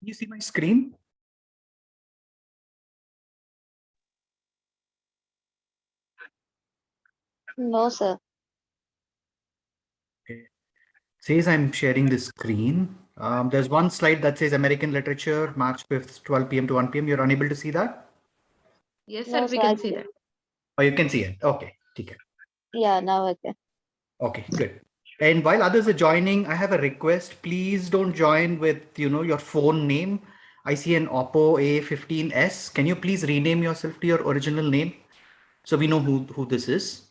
You see my screen? No, sir. Okay. Says I'm sharing the screen. There's one slide that says American Literature, March 5th, 12 p.m. to 1 p.m. You're unable to see that? Yes, No, sir, we sir, can see that. Oh, you can see it. Okay. Okay. Yeah, now I can. Okay, good. And while others are joining, I have a request. Please don't join with, your phone name. I see an Oppo A15s. Can you please rename yourself to your original name so we know who this is?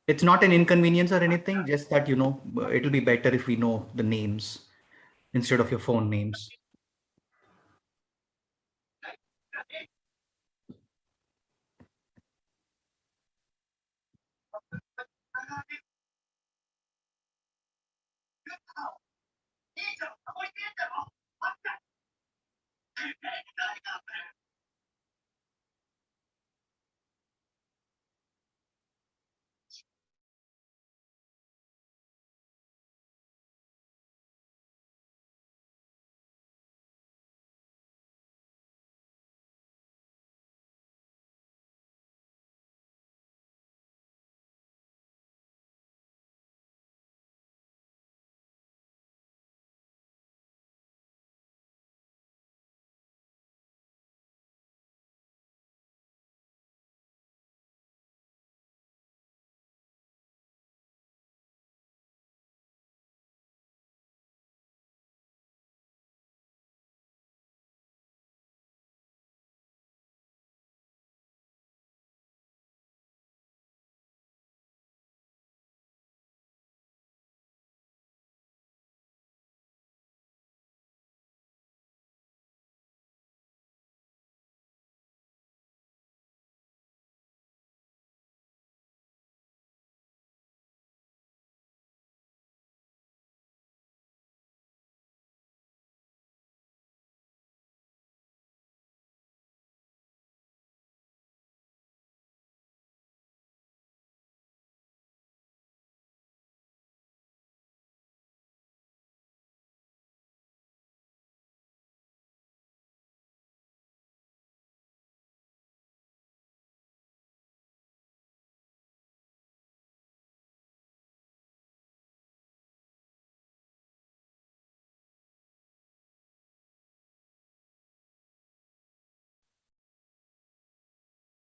It's not an inconvenience or anything, just that, it'll be better if we know the names instead of your phone names.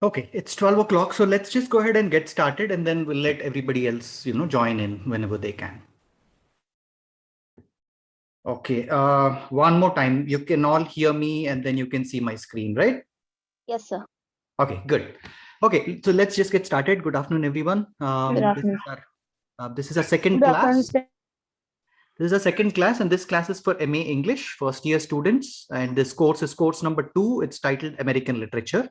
Okay, it's 12 o'clock. So let's just go ahead and get started and then we'll let everybody else, join in whenever they can. Okay, one more time. You can all hear me and then you can see my screen, right? Yes, sir. Okay, good. Okay, so let's just get started. Good afternoon, everyone. Good afternoon. This is our second Good class. afternoon, This is a second class, and this class is for MA English, first year students. And this course is course number 2. It's titled American Literature.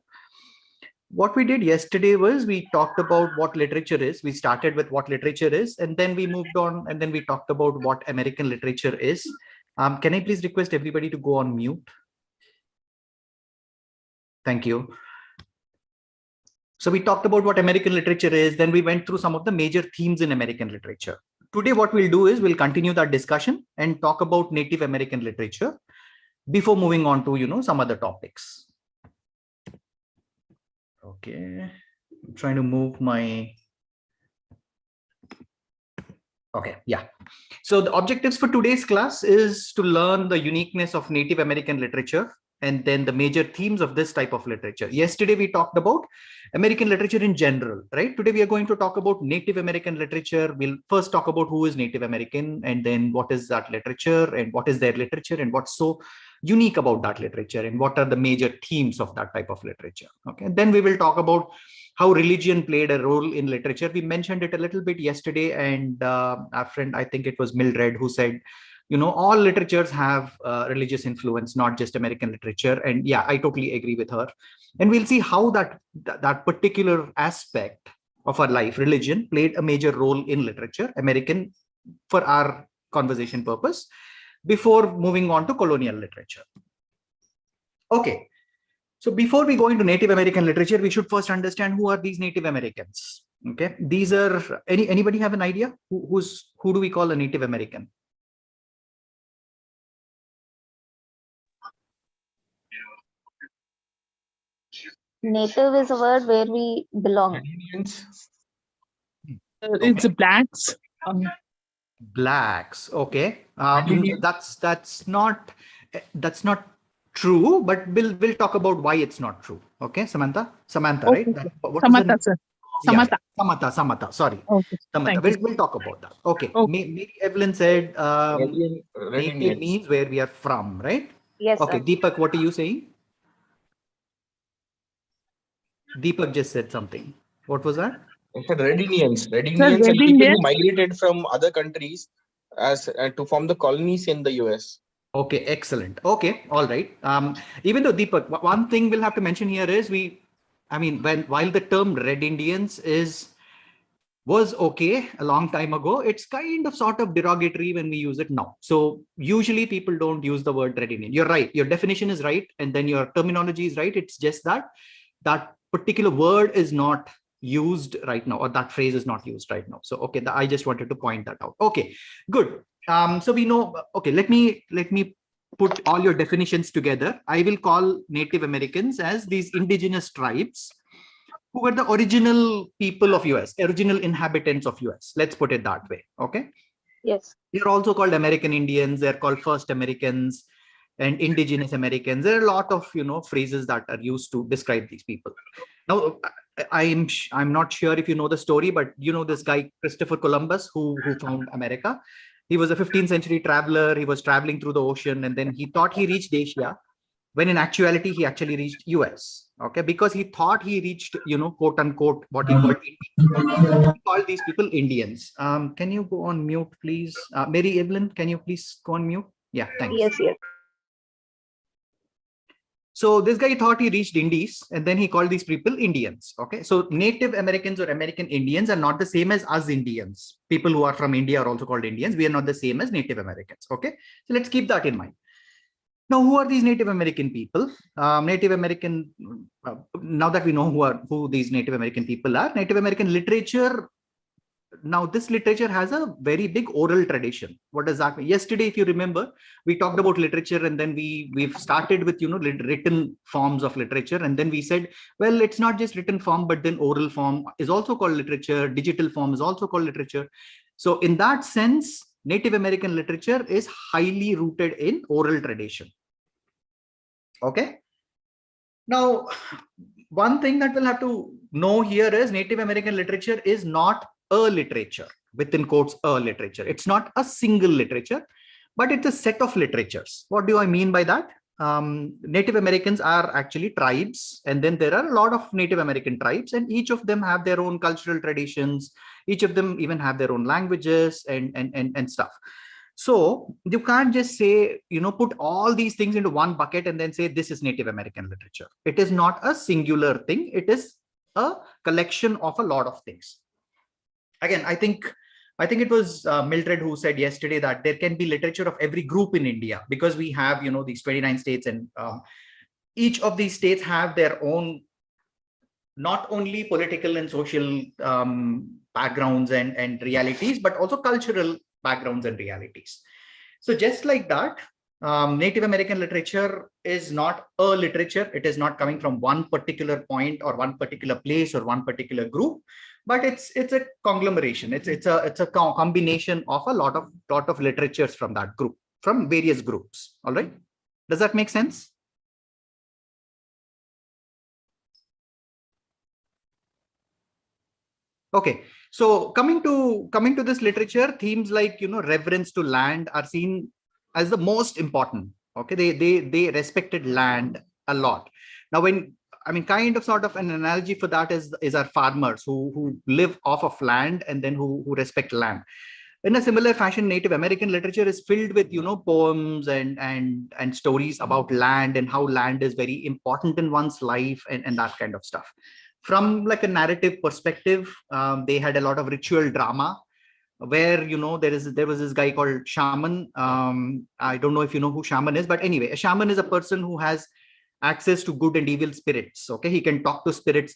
What we did yesterday was we talked about what literature is. We started with what literature is, and then we moved on, and then we talked about what American literature is. Can I please request everybody to go on mute? Thank you. So we talked about what American literature is, then we went through some of the major themes in American literature. Today, what we'll do is we'll continue that discussion and talk about Native American literature before moving on to, some other topics. Okay, I'm trying to move my... Okay, yeah. So the objectives for today's class is to learn the uniqueness of Native American literature and then the major themes of this type of literature. Yesterday, we talked about American literature in general, right? Today, we are going to talk about Native American literature. We'll first talk about who is Native American and then what is that literature and what is their literature and what's so unique about that literature and what are the major themes of that type of literature. Okay, and then we will talk about how religion played a role in literature. We mentioned it a little bit yesterday, and our friend, I think it was Mildred, who said, all literatures have religious influence, not just American literature. And yeah, I totally agree with her. And we'll see how that particular aspect of our life, religion, played a major role in literature, American, for our conversation purpose, before moving on to colonial literature. Okay. So before we go into Native American literature, we should first understand who are these Native Americans. Okay, these are anybody have an idea who do we call a Native American? Native is a word where we belong. Indians. It's blacks. Blacks. Okay. Indian. That's not true, but we'll talk about why it's not true. Okay, Samantha, right? Okay. What was Samantha, sir. Yeah, Samantha. Samantha. Sorry, Okay. Samantha. Thank you. We'll talk about that. Okay. Okay. Maybe Evelyn said Red native Indians. means where we are from, right? Yes, Okay, sir. Deepak, what are you saying? Deepak just said something. What was that? I said Red Indians. Red Sir, Indians Red and people Indians. who migrated from other countries as to form the colonies in the US. Okay, excellent. Okay, all right. Even though Deepak, one thing we'll have to mention here is while the term Red Indians was okay a long time ago, it's kind of sort of derogatory when we use it now. So usually people don't use the word Red Indian. You're right. Your definition is right, and then your terminology is right. It's just that particular word is not used right now, or that phrase is not used right now. So okay, I just wanted to point that out. Okay, good. So we know. Okay, let me put all your definitions together. I will call Native Americans as these indigenous tribes who were the original people of US, original inhabitants of US. Let's put it that way. Okay. Yes. They're also called American Indians. They're called First Americans and Indigenous Americans. There are a lot of phrases that are used to describe these people. Now, I'm not sure if you know the story, but you know this guy Christopher Columbus who found America. He was a 15th century traveler. He was traveling through the ocean, and then he thought he reached Asia, when in actuality he actually reached US. Okay, because he thought he reached quote unquote what he called these people Indians. Can you go on mute, please? Mary Evelyn, can you please go on mute? Yeah, thanks. Yes. So this guy thought he reached Indies, and then he called these people Indians. Okay, so Native Americans or American Indians are not the same as us Indians. People who are from India are also called Indians. We are not the same as Native Americans. Okay, so let's keep that in mind. Now, who are these Native American people? Native American, now that we know who these Native American people are, Native American literature. Now, this literature has a very big oral tradition. What does that mean? Yesterday, if you remember, we talked about literature, and then we've started with written forms of literature, and then we said, well, it's not just written form, but then oral form is also called literature. Digital form is also called literature. So, in that sense, Native American literature is highly rooted in oral tradition. Okay. Now, one thing that we'll have to know here is Native American literature is not a literature, within quotes, a literature. It's not a single literature, but it's a set of literatures. What do I mean by that? Native Americans are actually tribes, and then there are a lot of Native American tribes, and each of them have their own cultural traditions. Each of them even have their own languages and stuff. So you can't just say, put all these things into one bucket and then say this is Native American literature. It is not a singular thing. It is a collection of a lot of things. Again, I think it was Mildred who said yesterday that there can be literature of every group in India, because we have, these 29 states, and each of these states have their own, not only political and social backgrounds and realities, but also cultural backgrounds and realities. So just like that, Native American literature is not a literature. It is not coming from one particular point or one particular place or one particular group, but it's a conglomeration. It's a combination of a lot of literatures from that group, from various groups. All right. Does that make sense? Okay, so coming to this literature, themes like reverence to land are seen as the most important. Okay, they respected land a lot. Now, kind of sort of an analogy for that is our farmers who live off of land, and then who respect land. In a similar fashion, Native American literature is filled with poems and stories about land, and how land is very important in one's life, and that kind of stuff. From like a narrative perspective, they had a lot of ritual drama, where there was this guy called shaman. I don't know if you know who shaman is, but anyway, a shaman is a person who has access to good and evil spirits. Okay, he can talk to spirits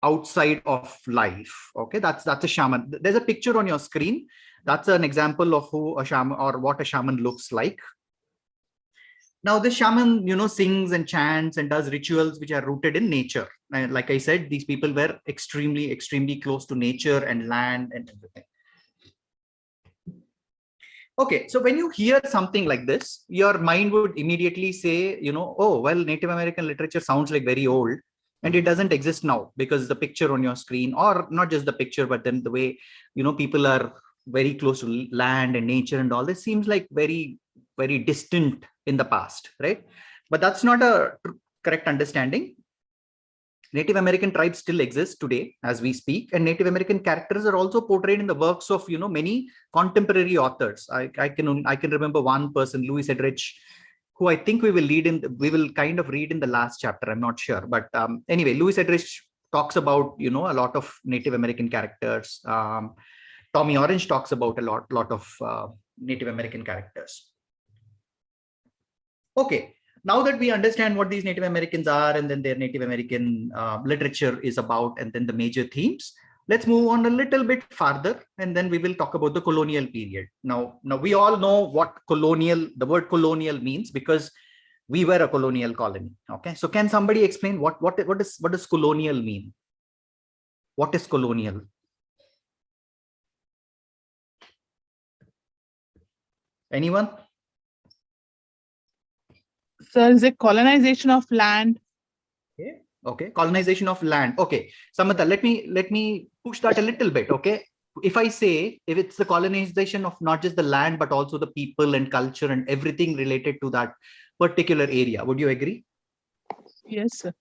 outside of life. Okay, that's a shaman. There's a picture on your screen. That's an example of who a shaman, or what a shaman looks like. Now the shaman, sings and chants and does rituals which are rooted in nature. And like I said, these people were extremely, extremely close to nature and land and everything. Okay, so when you hear something like this, your mind would immediately say, oh, well, Native American literature sounds like very old, and it doesn't exist now because the picture on your screen, or not just the picture, but then the way, people are very close to land and nature and all this seems like very, very distant in the past, right? But that's not a correct understanding. Native American tribes still exist today as we speak, and Native American characters are also portrayed in the works of many contemporary authors. I can remember one person, Louis Edrich, who I think we will kind of read in the last chapter. I'm not sure, but anyway, Louis Edrich talks about a lot of Native American characters. Tommy Orange talks about a lot of Native American characters. Okay. Now that we understand what these Native Americans are, and then their Native American literature is about, and then the major themes, let's move on a little bit farther, and then we will talk about the colonial period. Now we all know what the word colonial means, because we were a colonial colony. Okay, so can somebody explain what does colonial mean? What is colonial? Anyone? So is it colonization of land? Okay, colonization of land. Okay, Samantha, let me push that a little bit. Okay, if it's the colonization of not just the land, but also the people and culture and everything related to that particular area, would you agree? Yes, sir.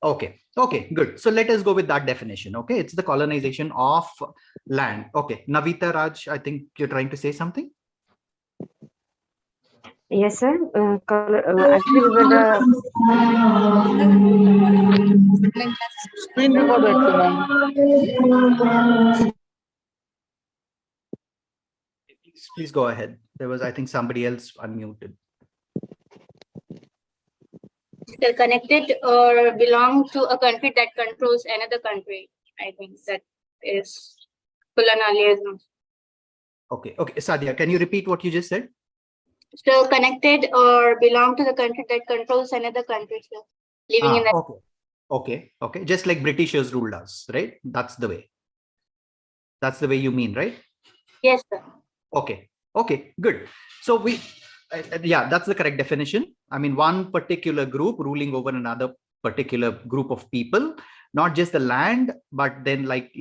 Okay, good. So let us go with that definition. Okay, it's the colonization of land. Okay, Navita, Raj, I think you're trying to say something. Yes, sir. Actually, we were Screen recorder, Please go ahead. There was, I think, somebody else unmuted. They're connected or belong to a country that controls another country. I think that is colonialism. Okay, Sadia, can you repeat what you just said? So connected or belong to the country that controls another country. So living in that. Okay. Just like Britishers ruled us, right? That's the way. That's the way you mean, right? Yes, sir. Okay, good. So yeah, that's the correct definition. I mean, one particular group ruling over another particular group of people, not just the land, but then like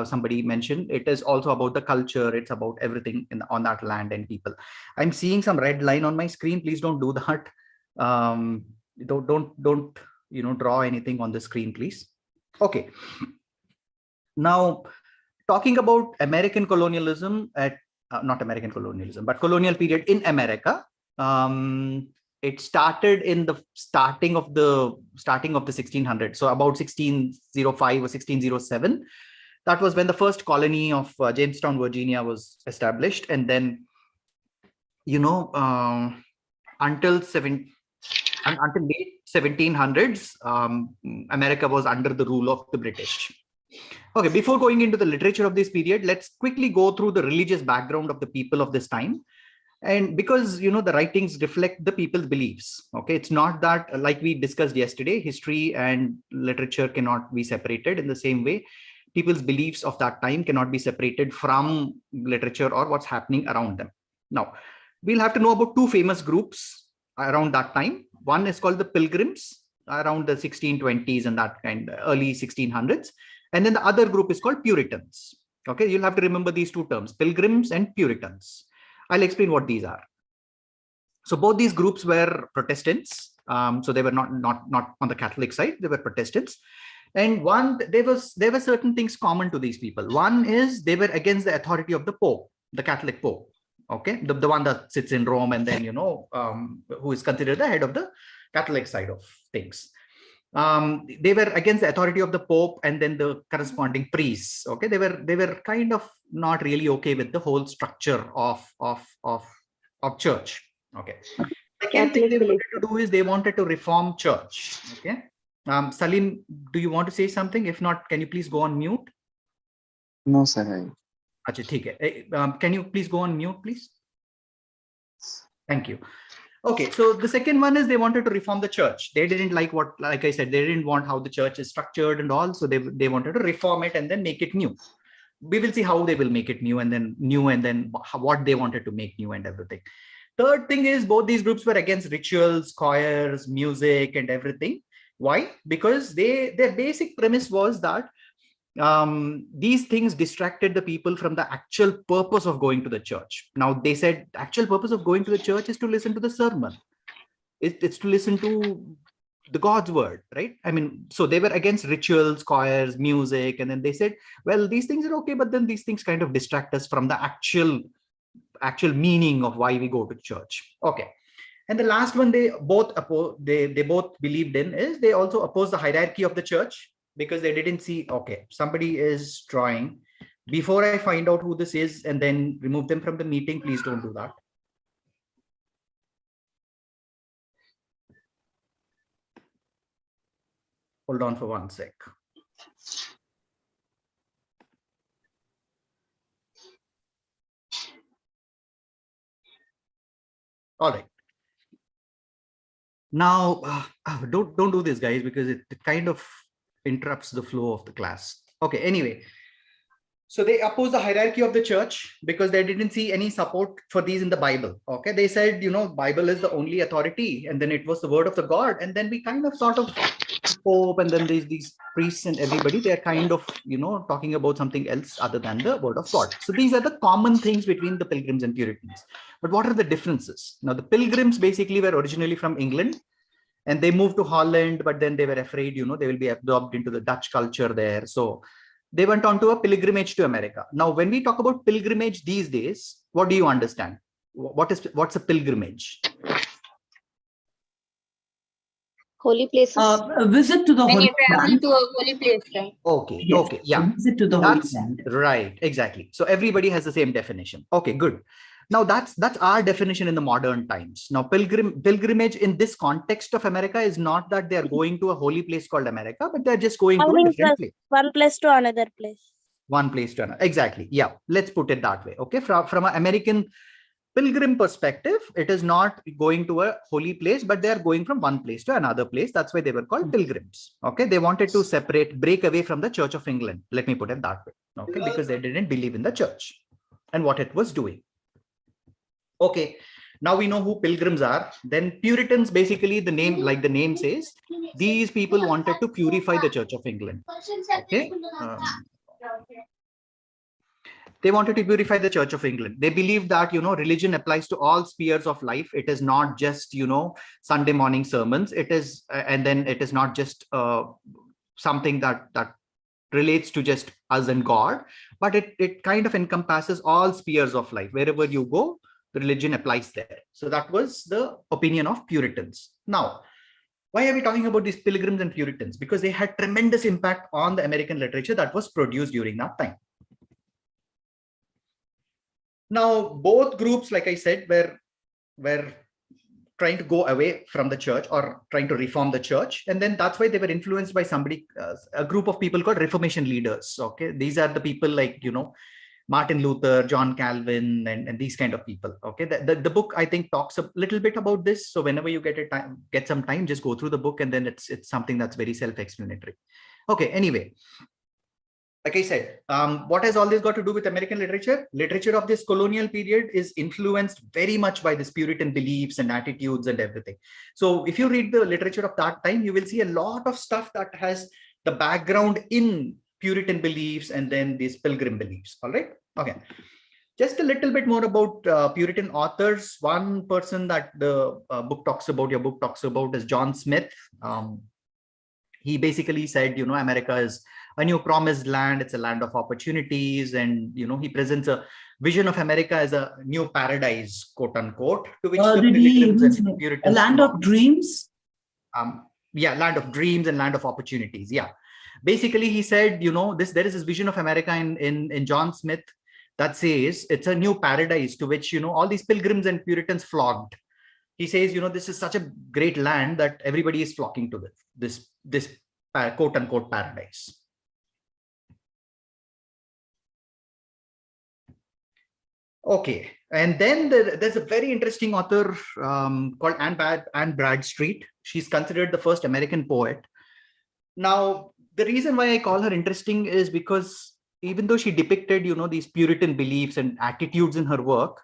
somebody mentioned, it is also about the culture. It's about everything on that land and people. I'm seeing some red line on my screen. Please don't do that. Don't draw anything on the screen, please. Okay. Now, talking about American colonialism not American colonialism, but colonial period in America. It started in the starting of the 1600s. So about 1605 or 1607. That was when the first colony of Jamestown, Virginia was established. And then, until late 1700s, America was under the rule of the British. Okay, before going into the literature of this period, let's quickly go through the religious background of the people of this time. And because, the writings reflect the people's beliefs. Okay, it's not that, like we discussed yesterday, history and literature cannot be separated. In the same way, people's beliefs of that time cannot be separated from literature or what's happening around them. Now, we'll have to know about two famous groups around that time. One is called the Pilgrims, around the 1620s and that kind, early 1600s. And then the other group is called Puritans. Okay, you'll have to remember these two terms, Pilgrims and Puritans. I'll explain what these are. So both these groups were Protestants. So they were not on the Catholic side, they were Protestants. And there were certain things common to these people. One is they were against the authority of the Pope, the Catholic Pope. Okay, the one that sits in Rome, and then who is considered the head of the Catholic side of things. They were against the authority of the Pope and then the corresponding priests. Okay, they were kind of not really okay with the whole structure of church. Okay. Second thing they wanted to do is they wanted to reform church. Okay. Salim, do you want to say something? If not, can you please go on mute? No, sir. Can you please go on mute, please? Thank you. Okay, so the second one is they wanted to reform the church. They didn't like what, like I said, they didn't want how the church is structured and all. So they wanted to reform it and then make it new. We will see how they will make it new and then what they wanted to make new and everything. Third thing is both these groups were against rituals, choirs, music and everything. Why? Because their basic premise was that these things distracted the people from the actual purpose of going to the church. Now they said the actual purpose of going to the church is to listen to the sermon. It's to listen to the God's word, right? I mean, so they were against rituals, choirs, music, and then they said, well, these things are okay, but then these things kind of distract us from the actual meaning of why we go to church. Okay. And the last one they both believed in is they also oppose the hierarchy of the church, because they didn't see, okay, somebody is drawing. Before I find out who this is and then remove them from the meeting, please don't do that. Hold on for 1 sec. All right. Now, don't do this, guys, because it kind of interrupts the flow of the class. Okay, anyway. So they oppose the hierarchy of the church because they didn't see any support for these in the Bible. Okay, they said, Bible is the only authority, and then it was the word of the God. And then we kind of sort of Pope, and then there's these priests and everybody, they're kind of, talking about something else other than the word of God. So these are the common things between the Pilgrims and Puritans. But what are the differences? Now, the Pilgrims basically were originally from England, and they moved to Holland, but then they were afraid, they will be absorbed into the Dutch culture there. So they went on to a pilgrimage to America. Now, when we talk about pilgrimage these days, what do you understand? What's a pilgrimage? Holy places. A visit to the When holy you travel land. to a holy place, right? Okay, Yes, okay, yeah. a visit to the holy That's land. right, exactly. So everybody has the same definition. Okay, good. Now that's our definition in the modern times. Now pilgrimage in this context of America is not that they are going to a holy place called America, but they're just going to a different place. One place to another place. One place to another. Exactly. Yeah. Let's put it that way. Okay. From an American pilgrim perspective, it is not going to a holy place, but they are going from one place to another place. That's why they were called pilgrims. Okay. They wanted to break away from the Church of England. Let me put it that way. Okay. Because they didn't believe in the church and what it was doing. Okay, now we know who pilgrims are. Then Puritans, basically the name says, these people wanted to purify the Church of England. Okay, they wanted to purify the Church of England. They believed that, religion applies to all spheres of life. It is not just, Sunday morning sermons. It is, and then it is not just something that relates to just us and God, but it kind of encompasses all spheres of life. Wherever you go, the religion applies there. So that was the opinion of Puritans. Now, why are we talking about these pilgrims and Puritans? Because they had tremendous impact on the American literature that was produced during that time. Now, both groups, like I said, were trying to go away from the church or trying to reform the church. And then that's why they were influenced by a group of people called Reformation leaders. Okay, these are the people like, Martin Luther, John Calvin, and these kind of people. Okay, the book I think talks a little bit about this. So whenever you get some time, just go through the book, and then it's something that's very self-explanatory. Okay, anyway, like I said, what has all this got to do with American literature? Literature of this colonial period is influenced very much by this Puritan beliefs and attitudes and everything. So if you read the literature of that time, you will see a lot of stuff that has the background in Puritan beliefs and then these pilgrim beliefs. All right. Okay. Just a little bit more about Puritan authors. One person that the your book talks about is John Smith. He basically said, America is a new promised land. It's a land of opportunities. And, he presents a vision of America as a new paradise, quote unquote, to which the pilgrims and Puritans. A land of dreams? Yeah, land of dreams and land of opportunities. Yeah. Basically, he said, there is this vision of America in John Smith that says it's a new paradise to which, all these pilgrims and Puritans flocked. He says, this is such a great land that everybody is flocking to this quote unquote paradise. Okay, and then there's a very interesting author called Anne Bradstreet. She's considered the first American poet. Now, the reason why I call her interesting is because even though she depicted, these Puritan beliefs and attitudes in her work,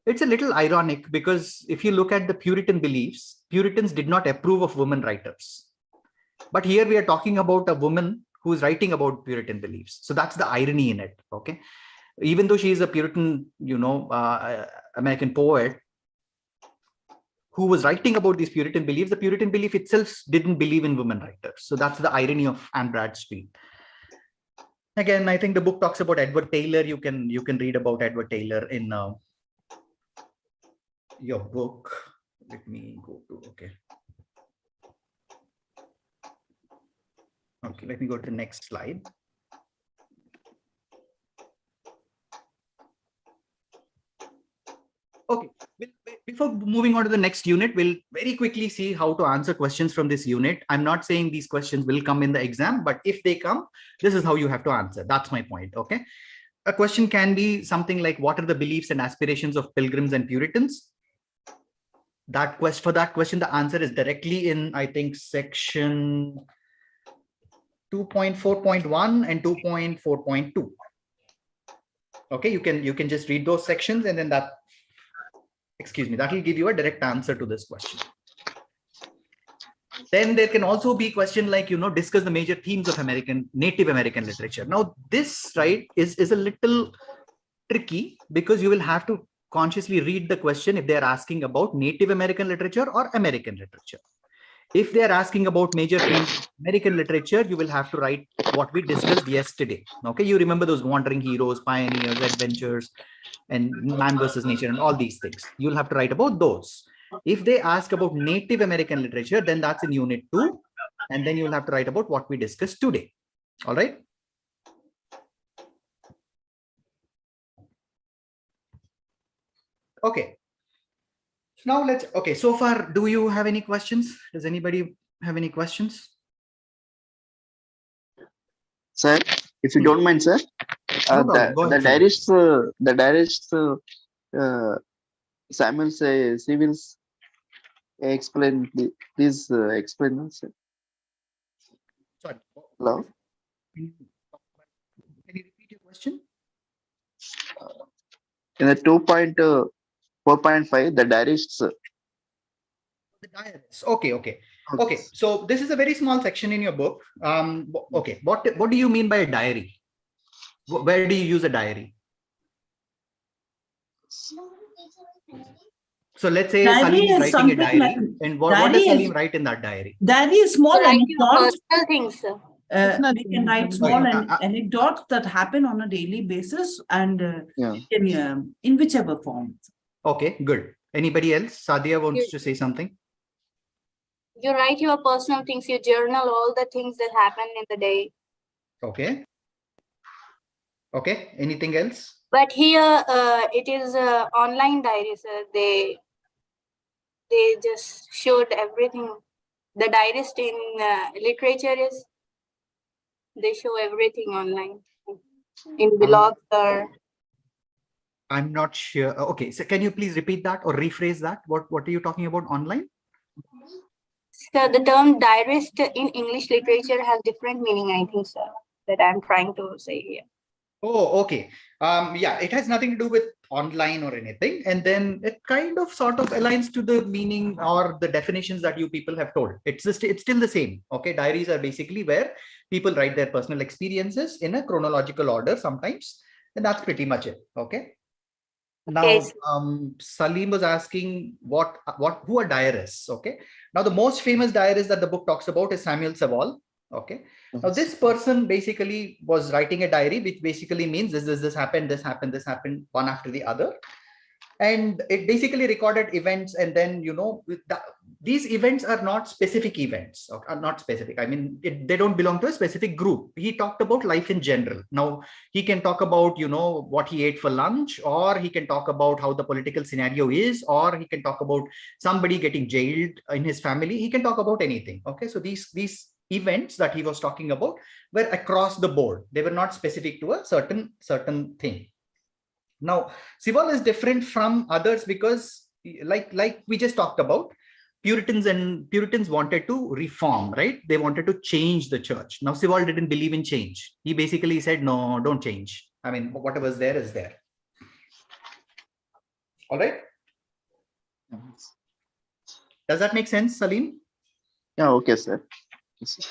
it's a little ironic because if you look at the Puritan beliefs, Puritans did not approve of women writers. But here we are talking about a woman who's writing about Puritan beliefs. So that's the irony in it. Okay. Even though she is a Puritan, American poet who was writing about these Puritan beliefs, the Puritan belief itself didn't believe in women writers. So that's the irony of Anne Bradstreet. Again, I think the book talks about Edward Taylor. You can read about Edward Taylor in your book. Let me go to, okay, let me go to the next slide. Okay, before moving on to the next unit, we'll very quickly see how to answer questions from this unit. I'm not saying these questions will come in the exam, but if they come, this is how you have to answer. That's my point, okay? A question can be something like, what are the beliefs and aspirations of Pilgrims and Puritans? For that question, the answer is directly in, I think, section 2.4.1 and 2.4.2. Okay, you can just read those sections and then that will give you a direct answer to this question. Then there can also be question like, discuss the major themes of Native American literature. Now this, right, is a little tricky because you will have to consciously read the question if they're asking about Native American literature or American literature. If they're asking about major themes of American literature, you will have to write what we discussed yesterday. Okay, you remember those wandering heroes, pioneers, adventures, and man versus nature and all these things. You'll have to write about those. If they ask about Native American literature, then that's in unit 2. And then you'll have to write about what we discussed today. All right. Okay. Now so far, do you have any questions? Does anybody have any questions? Sir, if you don't mind, sir, the diarist Samuel Civils explain, please explain, sir. Sorry. Hello. Can you repeat your question? In the 2.4.5, the diarists. The diarists. Okay. So this is a very small section in your book. Okay. What do you mean by a diary? Where do you use a diary? So let's say Salim is writing a diary, and what does Salim write in that diary? Diary is small anecdotes. Personal things, sir. We can write small anecdotes that happen on a daily basis and in whichever form. Okay, good. Anybody else? Sadia wants to say something. You write your personal things, you journal all the things that happen in the day. Okay. Okay, anything else? But here it is online diary, sir. They just showed everything. The diarist in literature is, they show everything online in blogs or. I'm not sure. Okay, so can you please repeat that or rephrase that? What are you talking about online? So the term diarist in English literature has different meaning, I think, sir, that I'm trying to say here. Oh, okay. Yeah, it has nothing to do with online or anything. And then it kind of sort of aligns to the meaning or the definitions that you people have told. It's still the same. Okay. Diaries are basically where people write their personal experiences in a chronological order sometimes. And that's pretty much it. Okay. Now, Salim was asking who are diarists. Okay. Now, the most famous diarist that the book talks about is Samuel Sewall. Okay. Now, this person basically was writing a diary, which basically means this happened, one after the other. And it basically recorded events. And then, these events are not specific events, or are not specific. I mean, they don't belong to a specific group. He talked about life in general. Now, he can talk about, what he ate for lunch, or he can talk about how the political scenario is, or he can talk about somebody getting jailed in his family. He can talk about anything. Okay. So these events that he was talking about were across the board. They were not specific to a certain thing. Now, Sival is different from others because, like we just talked about, Puritans wanted to reform, right? They wanted to change the church. Now, Sival didn't believe in change. He basically said, no, don't change. I mean, whatever's there is there. All right. Does that make sense, Salim? Yeah, okay, sir. Yes.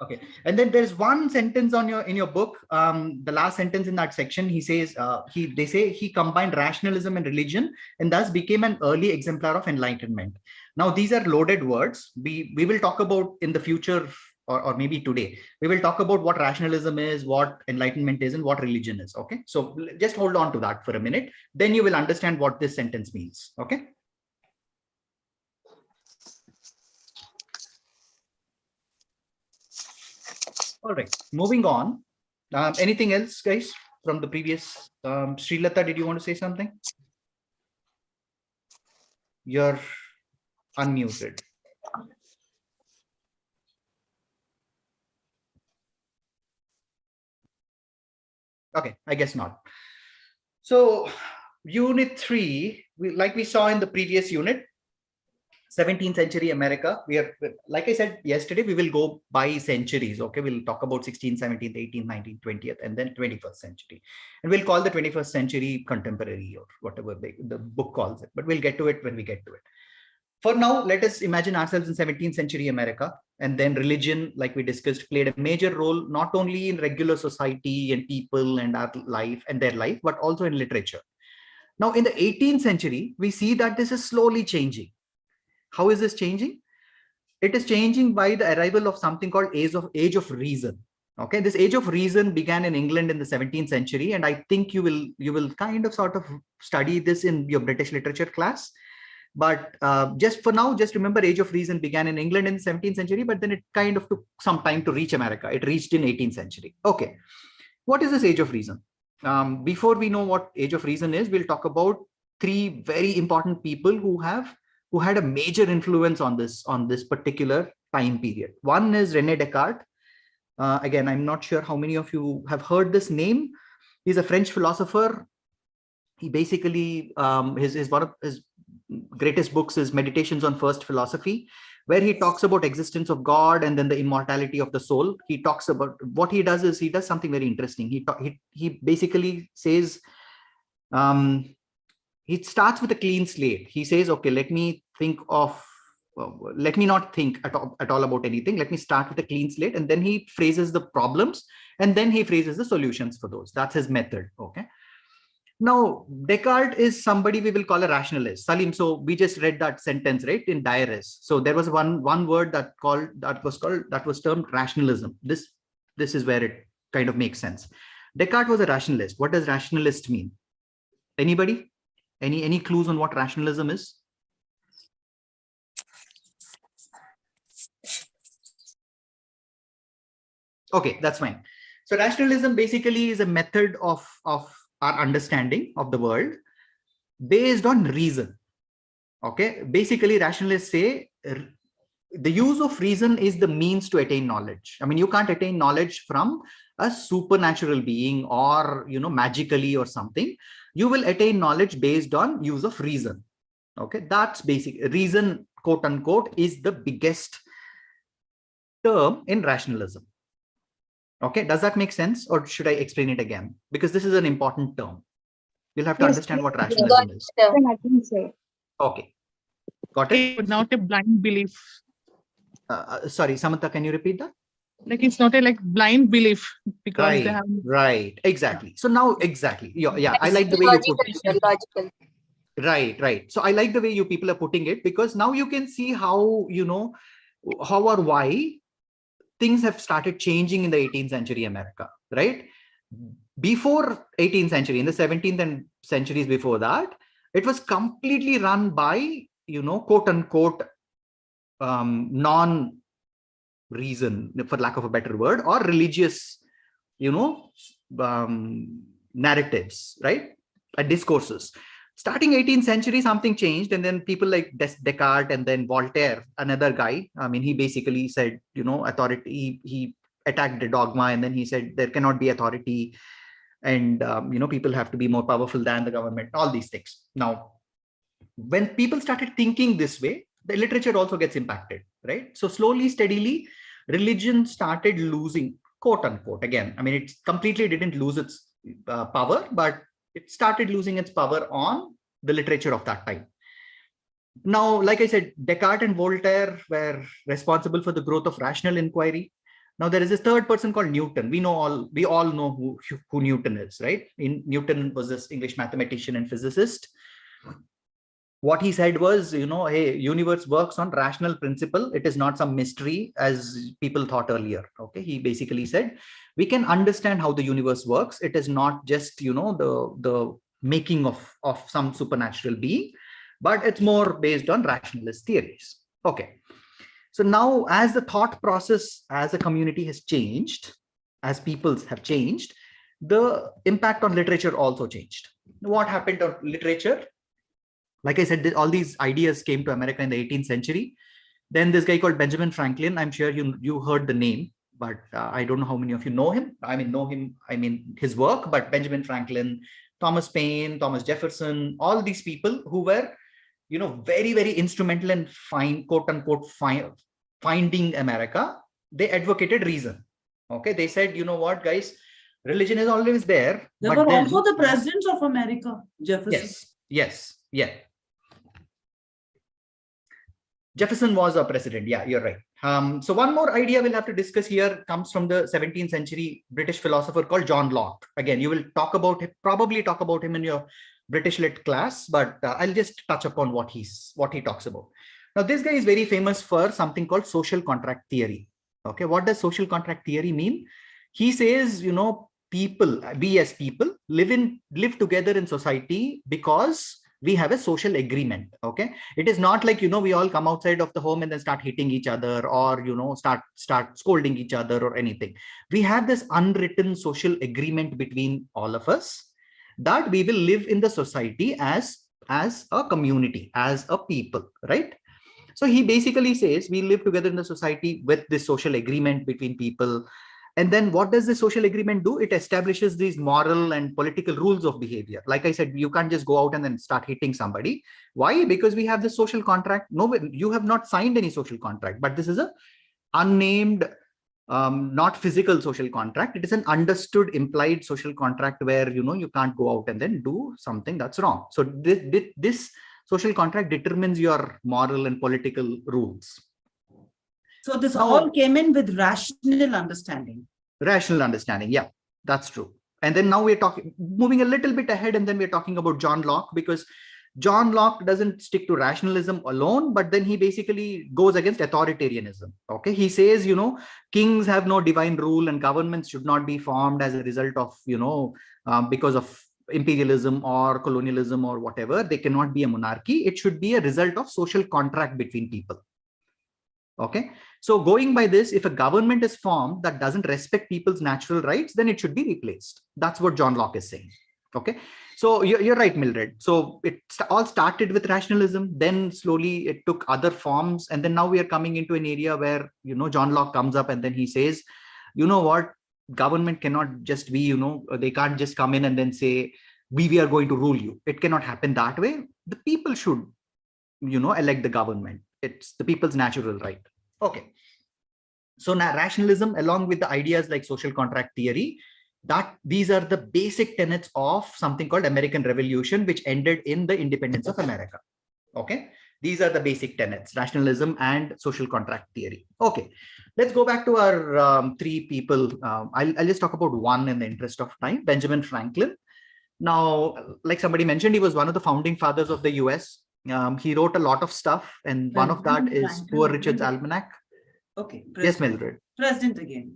Okay, and then there's one sentence on in your book, the last sentence in that section. He says they say he combined rationalism and religion and thus became an early exemplar of enlightenment. Now these are loaded words. We will talk about in the future, or maybe today we will talk about what rationalism is, what enlightenment is, and what religion is. Okay, so just hold on to that for a minute, then you will understand what this sentence means. Okay. All right, moving on. Anything else, guys, from the previous? Srilata, did you want to say something? You're unmuted. Okay, I guess not. So unit 3, like we saw in the previous unit, 17th century America. We are, like I said yesterday, we will go by centuries. Okay, we'll talk about 16th, 17th, 18th, 19th, 20th, and then 21st century. And we'll call the 21st century contemporary or whatever the book calls it. But we'll get to it when we get to it. For now, let us imagine ourselves in 17th century America, and then religion, like we discussed, played a major role not only in regular society and people and our life and their life, but also in literature. Now, in the 18th century, we see that this is slowly changing. How is this changing? It is changing by the arrival of something called age of reason. Okay, this age of reason began in England in the 17th century, and I think you will kind of sort of study this in your British literature class. But just for now, just remember age of reason began in England in the 17th century, but then it kind of took some time to reach America. It reached in 18th century. Okay, what is this age of reason? Before we know what age of reason is, we'll talk about 3 very important people who had a major influence on this particular time period. One is René Descartes. Again, I'm not sure how many of you have heard this name. He's a French philosopher. He basically, one of his greatest books is Meditations on First Philosophy, where he talks about existence of God and then the immortality of the soul. He talks about, what he does is he does something very interesting. He basically says, he starts with a clean slate. He says, okay, let me not think at all about anything. Let me start with a clean slate. And then he phrases the problems and then he phrases the solutions for those. That's his method. Okay. Now, Descartes is somebody we will call a rationalist. Salim, so we just read that sentence, right, in diarist. So there was one word that was termed rationalism. This is where it kind of makes sense. Descartes was a rationalist. What does rationalist mean? Anybody? Any clues on what rationalism is? Okay, that's fine. So rationalism basically is a method of our understanding of the world based on reason. Okay, basically rationalists say the use of reason is the means to attain knowledge. I mean, you can't attain knowledge from a supernatural being or, magically or something. You will attain knowledge based on use of reason. Okay, that's basic. Reason, quote unquote, is the biggest term in rationalism. Okay, does that make sense, or should I explain it again? Because this is an important term. You'll have to understand what rationalism is. I think so. Okay, got it. But not a blind belief. Sorry, Samantha, can you repeat that? Like it's not a blind belief because they have. Right, exactly. So now, exactly. Yeah, I like the way you put it. Logical. Right. So I like the way you people are putting it, because now you can see how, how or why things have started changing in the 18th century America, right? Before 18th century, in the 17th and centuries before that, it was completely run by, quote unquote, non-reason, for lack of a better word, or religious, narratives, right? Discourses. Starting 18th century, something changed, and then people like Descartes and then Voltaire, another guy. I mean, he basically said, authority. He attacked the dogma, and then he said there cannot be authority. and people have to be more powerful than the government, all these things. Now, when people started thinking this way, the literature also gets impacted, right? So slowly, steadily, religion started losing, quote unquote, again, I mean, it completely didn't lose its power, but it started losing its power on the literature of that time. Now, like I said, Descartes and Voltaire were responsible for the growth of rational inquiry. Now, there is this third person called Newton. We all know who Newton is, right? Newton was this English mathematician and physicist. What he said was, hey, universe works on rational principle. It is not some mystery as people thought earlier. Okay, he basically said we can understand how the universe works. It is not just the making of some supernatural being, but it's more based on rationalist theories. Okay, so now as the thought process as a community has changed, as peoples have changed, the impact on literature also changed. What happened to literature? Like I said, all these ideas came to America in the 18th century. Then this guy called Benjamin Franklin, I'm sure you heard the name, but I don't know how many of you know him. I mean his work, but Benjamin Franklin, Thomas Paine, Thomas Jefferson, all these people who were, very, very instrumental in quote unquote, finding America. They advocated reason. Okay, they said, you know what, guys, religion is always there. They were also the presidents of America, Jefferson. Yes, yeah. Jefferson was a president. Yeah, you're right. So one more idea we'll have to discuss here comes from the 17th century British philosopher called John Locke. Again, you will probably talk about him in your British Lit class, but I'll just touch upon what he talks about. Now, this guy is very famous for something called social contract theory. Okay, what does social contract theory mean? He says, we as people live together in society because we have a social agreement. Okay, it is not like we all come outside of the home and then start hitting each other, or start scolding each other or anything. We have this unwritten social agreement between all of us that we will live in the society as a community, as a people, right? So he basically says we live together in the society with this social agreement between people. And then what does the social agreement do? It establishes these moral and political rules of behavior. Like I said, you can't just go out and then start hitting somebody. Why? Because we have the social contract. No, you have not signed any social contract, but this is a unnamed, not physical social contract. It is an understood, implied social contract where, you can't go out and then do something that's wrong. So this social contract determines your moral and political rules. So this all came in with rational understanding. Rational understanding, yeah, that's true. And then now we're moving a little bit ahead, and then we're talking about John Locke, because John Locke doesn't stick to rationalism alone, but then he basically goes against authoritarianism. Okay, he says, kings have no divine rule and governments should not be formed as a result of, because of imperialism or colonialism or whatever. They cannot be a monarchy. It should be a result of social contract between people. Okay, so going by this, if a government is formed that doesn't respect people's natural rights, then it should be replaced. That's what John Locke is saying. Okay, so you're right, Mildred. So it all started with rationalism, then slowly it took other forms, and then now we are coming into an area where John Locke comes up and then he says, what, government cannot just be, they can't just come in and then say we are going to rule you. It cannot happen that way. The people should elect the government. It's the people's natural right. Okay, so now rationalism, along with the ideas like social contract theory, these are the basic tenets of something called American Revolution, which ended in the independence of America. Okay, these are the basic tenets: rationalism and social contract theory. Okay, let's go back to our three people. I'll just talk about one in the interest of time: Benjamin Franklin. Now, like somebody mentioned, he was one of the founding fathers of the US. He wrote a lot of stuff, and one of that is Poor Richard's Almanac. Okay. Yes, Mildred. President again.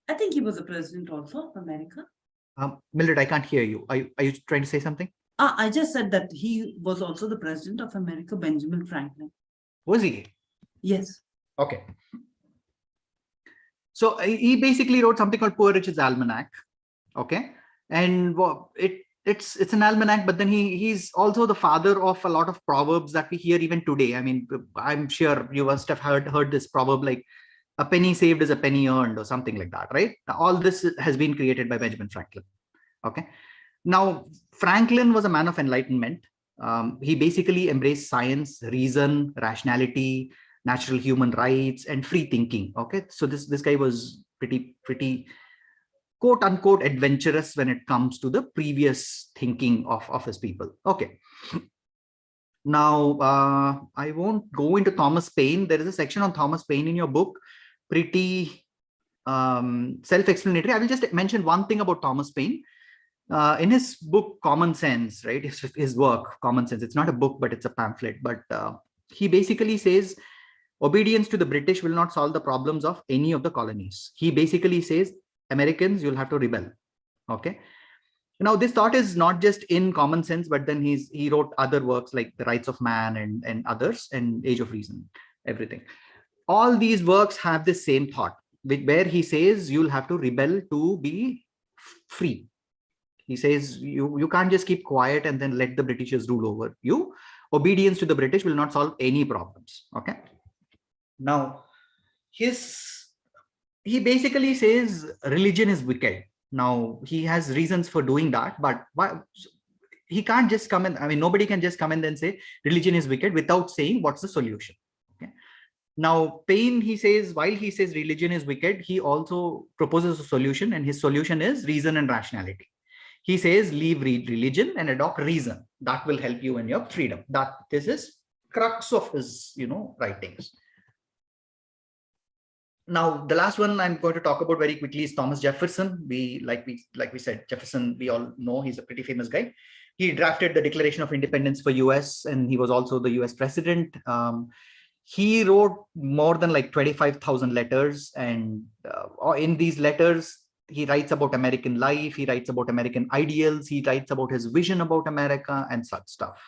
I think he was a president also of America. Mildred, I can't hear you. Are you trying to say something? I just said that he was also the president of America, Benjamin Franklin. Was he? Yes. Okay. So he basically wrote something called Poor Richard's Almanac. Okay. And it's an almanac, but then he's also the father of a lot of proverbs that we hear even today. I mean, I'm sure you must have heard this proverb like, A penny saved is a penny earned, or something like that, right? All this has been created by Benjamin Franklin. Okay. Now, Franklin was a man of enlightenment. He basically embraced science, reason, rationality, natural human rights, and free thinking. Okay, so this guy was pretty quote unquote adventurous when it comes to the previous thinking of his people. Okay. Now, I won't go into Thomas Paine. There is a section on Thomas Paine in your book, pretty self-explanatory. I will just mention one thing about Thomas Paine. In his book, Common Sense, right? His work, Common Sense. It's not a book, but it's a pamphlet. But he basically says, obedience to the British will not solve the problems of any of the colonies. He basically says, Americans, you'll have to rebel. Okay. Now, this thought is not just in Common Sense, but then he wrote other works like The Rights of Man and others, and Age of Reason, everything. All these works have the same thought, where he says you'll have to rebel to be free. He says you can't just keep quiet and then let the Britishers rule over you. Obedience to the British will not solve any problems. Okay. Now, he basically says religion is wicked. Now, he has reasons for doing that, but he can't just come in. I mean, nobody can just come in and say religion is wicked without saying what's the solution. Okay. Now, Paine, he says, while he says religion is wicked, he also proposes a solution, and his solution is reason and rationality. He says, leave religion and adopt reason. That will help you in your freedom. This is crux of his, writings. Now, the last one I'm going to talk about very quickly is Thomas Jefferson. Like we said, Jefferson, we all know he's a pretty famous guy. He drafted the Declaration of Independence for US, and he was also the US president. He wrote more than like 25,000 letters, and in these letters, he writes about American life, he writes about American ideals, he writes about his vision about America and such stuff.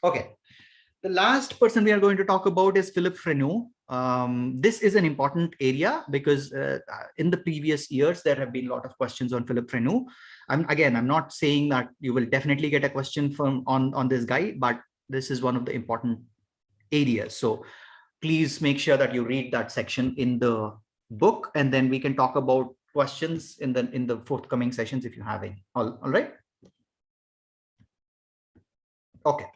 Okay. The last person we are going to talk about is Philip Freneau. This is an important area because in the previous years, there have been a lot of questions on Philip Freneau. I'm not saying that you will definitely get a question on this guy, but this is one of the important areas. So please make sure that you read that section in the book, and then we can talk about questions in the forthcoming sessions if you have any. All right. Okay.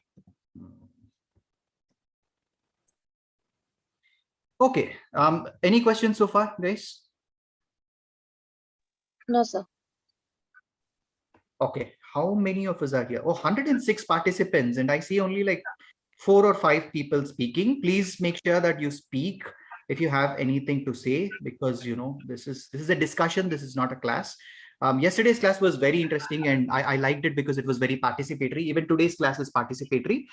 Okay. Any questions so far, guys? No, sir. Okay. How many of us are here? Oh, 106 participants, and I see only like 4 or 5 people speaking. Please make sure that you speak if you have anything to say, because this is a discussion. This is not a class. Yesterday's class was very interesting, and I liked it because it was very participatory. Even today's class is participatory.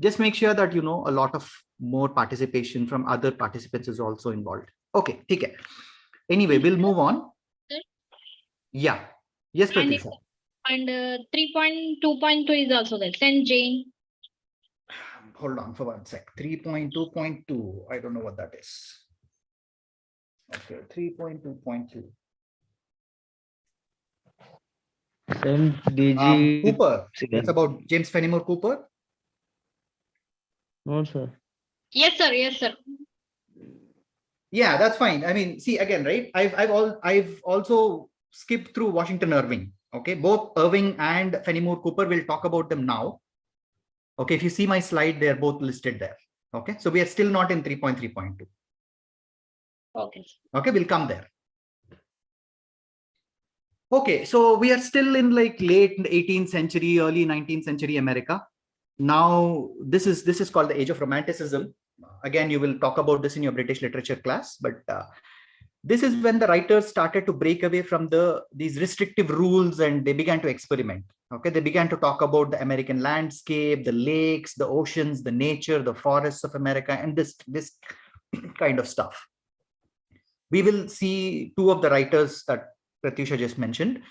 Just make sure that a lot of more participation from other participants is also involved. Okay, okay. Anyway, we'll move on. Yeah. Yes, Pratisha. And 3.2.2 is also there. Send Jane. Hold on for 1 sec. 3.2.2. I don't know what that is. Okay, 3.2.2. Send DG. Cooper. It's about James Fenimore Cooper. No, sir. Yes, sir. Yes, sir. Yeah, that's fine. I mean, see again, right? I've also skipped through Washington Irving. Okay, both Irving and Fenimore Cooper, will talk about them now. Okay, if you see my slide, they're both listed there. Okay, so we are still not in 3.3.2. Okay. Okay, we'll come there. Okay, so we are still in like late 18th century, early 19th century America. Now, this is called the Age of Romanticism. Again, you will talk about this in your British literature class, but this is when the writers started to break away from these restrictive rules, and they began to experiment. Okay, they began to talk about the American landscape, the lakes, the oceans, the nature, the forests of America, and this kind of stuff. We will see 2 of the writers that Pratyusha just mentioned,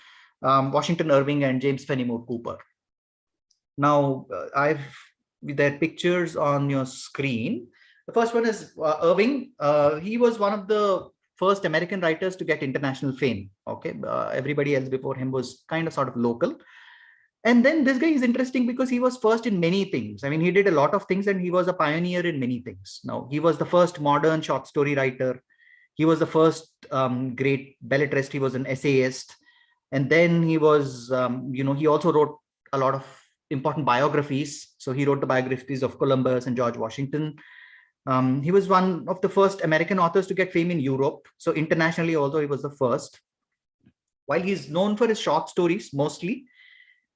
Washington Irving and James Fenimore Cooper. Now, there are pictures on your screen. The first one is Irving. He was one of the first American writers to get international fame. Okay, everybody else before him was kind of sort of local. And then this guy is interesting because he was first in many things. I mean, he did a lot of things, and he was a pioneer in many things. Now, he was the first modern short story writer. He was the first great belletrist. He was an essayist. And then he was, he also wrote a lot of important biographies. So he wrote the biographies of Columbus and George Washington. He was one of the first American authors to get fame in Europe. So internationally, although he was the first. While he's known for his short stories mostly,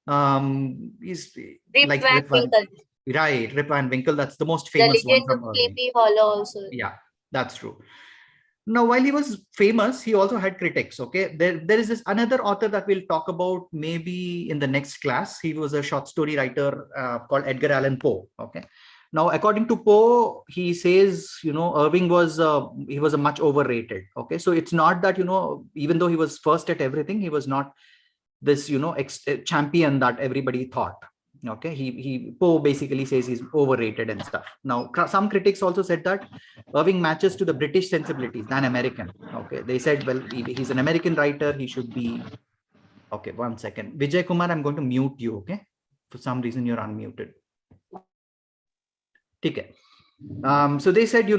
he's like Rip Van Winkle. That's the most famous one from Irving. Sleepy Hollow also. Yeah, that's true. Now, while he was famous, he also had critics. Okay, there is this another author that we'll talk about maybe in the next class. He was a short story writer called Edgar Allan Poe. Okay. Now, according to Poe, he says, Irving was he was a much overrated. Okay, so it's not that even though he was first at everything, he was not this champion that everybody thought. Okay, Poe basically says he's overrated and stuff. Now, some critics also said that Irving matches to the British sensibilities than American. Okay, they said, well, he's an American writer, he should be. Okay, 1 second, Vijay Kumar, I'm going to mute you. Okay, for some reason you're unmuted. Okay. So they said,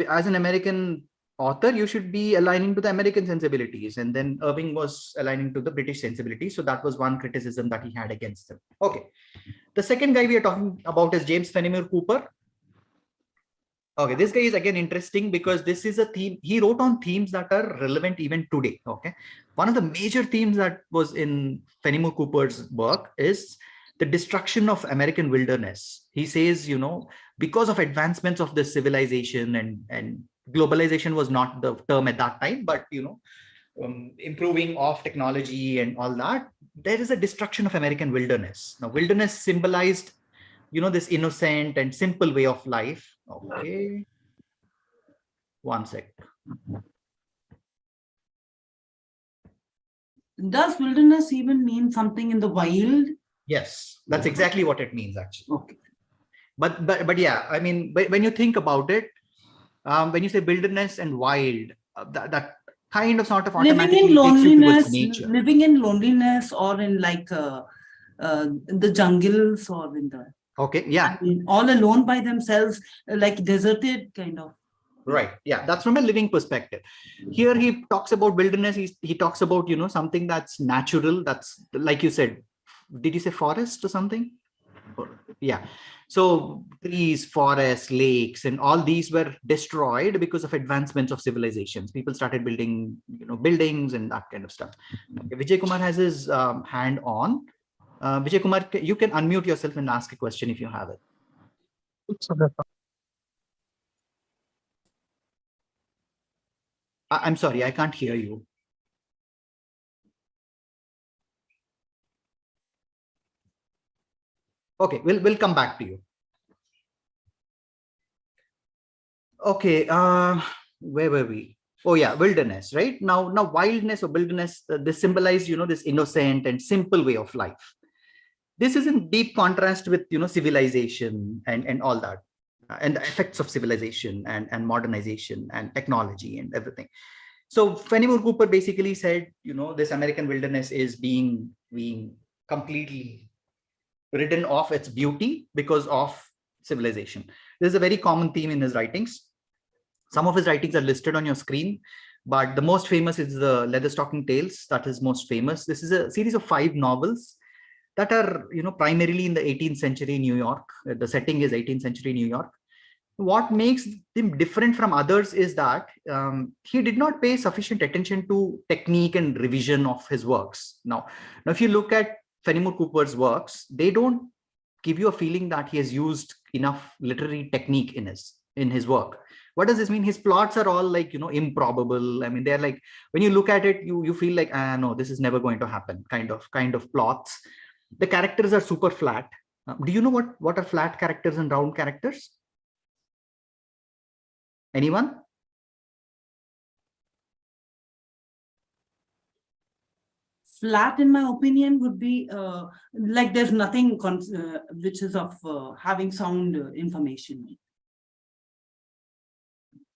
as an American author, you should be aligning to the American sensibilities, and then Irving was aligning to the British sensibilities. So that was one criticism that he had against him. Okay. The second guy we are talking about is James Fenimore Cooper. Okay, this guy is again interesting because this is a theme. He wrote on themes that are relevant even today. Okay. One of the major themes that was in Fenimore Cooper's work is the destruction of American wilderness. He says, because of advancements of the civilization and globalization was not the term at that time, but, improving of technology and all that, there is a destruction of American wilderness. Now, wilderness symbolized, this innocent and simple way of life. Okay. 1 sec. Does wilderness even mean something in the wild? Yes, that's exactly what it means, actually. Okay. But yeah, I mean, when you think about it, when you say wilderness and wild, that kind of sort of automatically living in loneliness, takes you towards nature. living in loneliness, or in like in the jungles, or in the yeah, I mean, all alone by themselves, like deserted kind of. Right. Yeah, that's from a living perspective. Here he talks about wilderness. He talks about something that's natural. That's like you said. Did you say forest or something? Yeah. So trees, forests, lakes, and all these were destroyed because of advancements of civilizations. People started building, buildings and that kind of stuff. Okay, Vijay Kumar has his hand on. Vijay Kumar, you can unmute yourself and ask a question if you have it. I'm sorry, I can't hear you. Okay, we'll come back to you. Okay, where were we? Oh yeah, wilderness, right? Now wildness or wilderness, this symbolize, this innocent and simple way of life. This is in deep contrast with, civilization and all that, and the effects of civilization and modernization and technology and everything. So Fenimore Cooper basically said, this American wilderness is being completely ridden off its beauty because of civilization. This is a very common theme in his writings. Some of his writings are listed on your screen, but the most famous is the Leatherstocking Tales. That is most famous. This is a series of 5 novels that are, primarily in the 18th century New York. The setting is 18th century New York. What makes him different from others is that he did not pay sufficient attention to technique and revision of his works. Now, if you look at Fenimore Cooper's works, they don't give you a feeling that he has used enough literary technique in his work. What does this mean? His plots are all like, improbable. I mean, they're like, when you look at it, you feel like, no, this is never going to happen, kind of plots. The characters are super flat. Do you know what are flat characters and round characters? Anyone? Flat, in my opinion, would be like there's nothing which is of having sound information.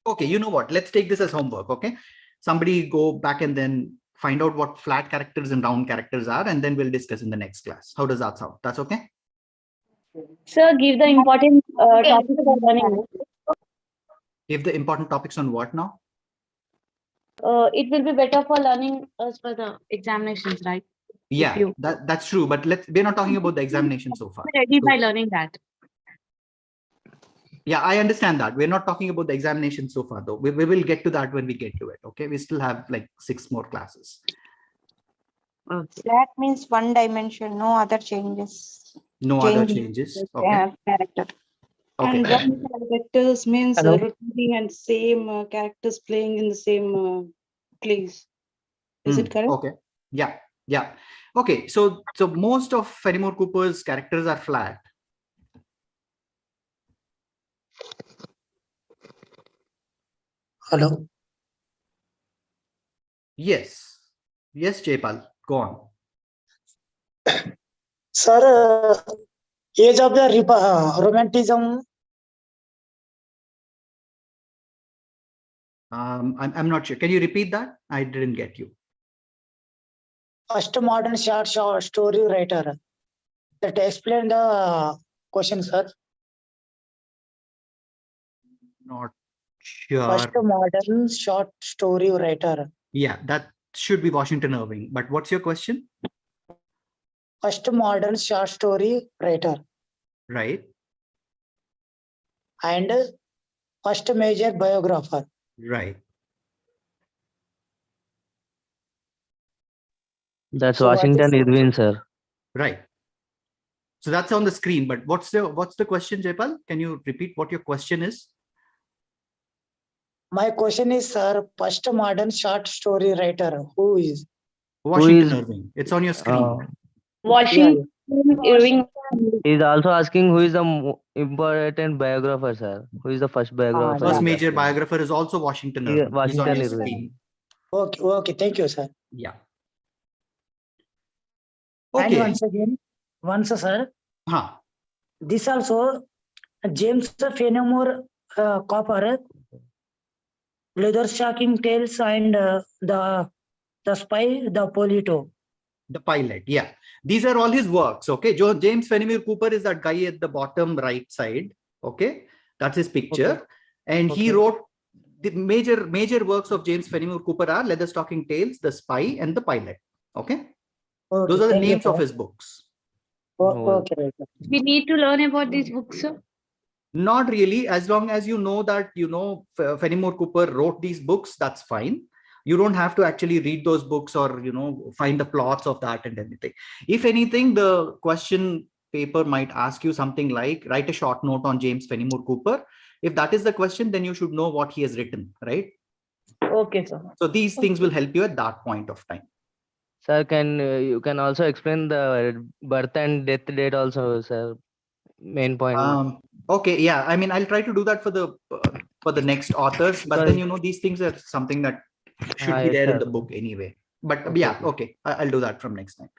Okay, you know what? Let's take this as homework. Okay, somebody go back and then find out what flat characters and round characters are, and then we'll discuss in the next class. How does that sound? That's okay? Sir, give the important topics for learning. Give the important topics on what now? it will be better for learning as for the examinations, right? Yeah, you- that's true. But we're not talking about the examination so far. Ready So- by learning that. Yeah, I understand that. We're not talking about the examination so far, though. We will get to that when we get to it. Okay, we still have like 6 more classes. Flat means one dimension, no other changes. No other changes. Okay. Character. Okay. And one characters means Hello? repeating and same characters playing in the same place. Is it correct? Okay. Yeah. Yeah. Okay. So most of Fenimore Cooper's characters are flat. Hello. Yes. Yes, Jaypal. Go on. Sir, age of the romanticism. I'm not sure. Can you repeat that? I didn't get you. First modern short story writer. That explain the question, sir. Not sure. First modern short story writer. Yeah, that should be Washington Irving. But what's your question? First modern short story writer. Right. And first major biographer. Right. That's So what is Washington the- Irving, sir. Right. So that's on the screen. But what's the question, Jaypal? Can you repeat what your question is? My question is, sir, first modern short story writer. Who is? Washington is- Irving. It's on your screen. Washington Irving. He's also asking who is the important biographer, sir. Who is the first biographer? First yeah. major biographer is also Washington Yeah, Irving. He's on Washington your Irving. screen. Okay, thank you, sir. Yeah. And Okay. once, sir, Huh. this also James Fenimore Cooper, Leather Shocking Tales, and the Spy, the Polito. The pilot. Yeah. These are all his works. Okay. James Fenimore Cooper is that guy at the bottom right side. Okay. That's his picture. Okay. And he Okay. wrote the major works of James Fenimore Cooper are Leather Stocking Tales, The Spy, and The Pilot. Okay. Okay, Those are the thank you, names of sir. his books. Okay, right. We need to learn about these books, sir. Not really. As long as you know that, Fenimore Cooper wrote these books, that's fine. You don't have to actually read those books or, find the plots of that and everything. If anything, the question paper might ask you something like, write a short note on James Fenimore Cooper. If that is the question, then you should know what he has written, right? Okay, sir. So these things will help you at that point of time. Sir, you can also explain the birth and death date also, sir. Main point. Okay, yeah. I mean, I'll try to do that for the next authors, but then these things are something that should be yes, there in sir. the book anyway. But Okay, yeah, okay. okay. I'll do that from next time.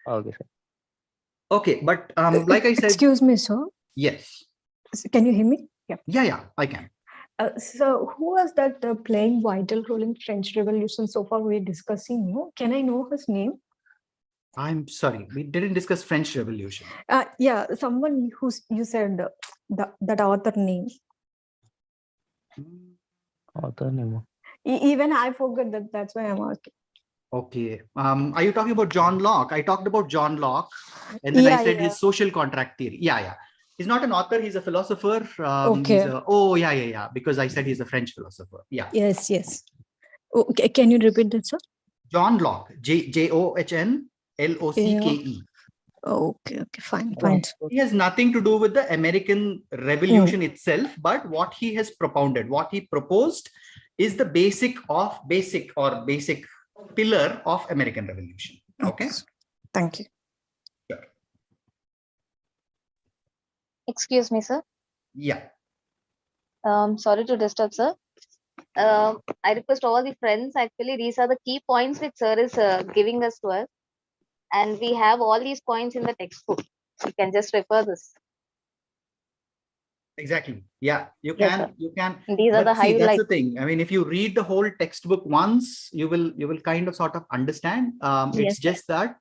Okay, sir. Okay, but like I said, Excuse me, sir. yes. Can you hear me? Yeah. Yeah, I can. So who was that playing vital role in French Revolution so far we're discussing? No? Can I know his name? I'm sorry, we didn't discuss French Revolution. Yeah, someone who's you said that author name. Author name. Even I forgot that. That's why I'm asking. Okay. Are you talking about John Locke? I talked about John Locke, and then I said his social contract theory. Yeah. He's not an author, he's a philosopher. Okay. Yeah. Because I said he's a French philosopher. Yeah. Yes. Okay, can you repeat that, sir? John Locke, John Locke. Okay, fine. He has nothing to do with the American Revolution itself, but what he has propounded, what he proposed is the basic pillar of American Revolution. Okay. Thank you. Sure. Excuse me, sir. Yeah. Sorry to disturb, sir. I request all the friends, actually, these are the key points which sir is giving us to us. And we have all these points in the textbook. You can just refer this. Exactly. Yeah, you Yes, can. sir. You can. These are the See, that's highlights. the thing. I mean, if you read the whole textbook once, you will kind of sort of understand. It's Yes, just that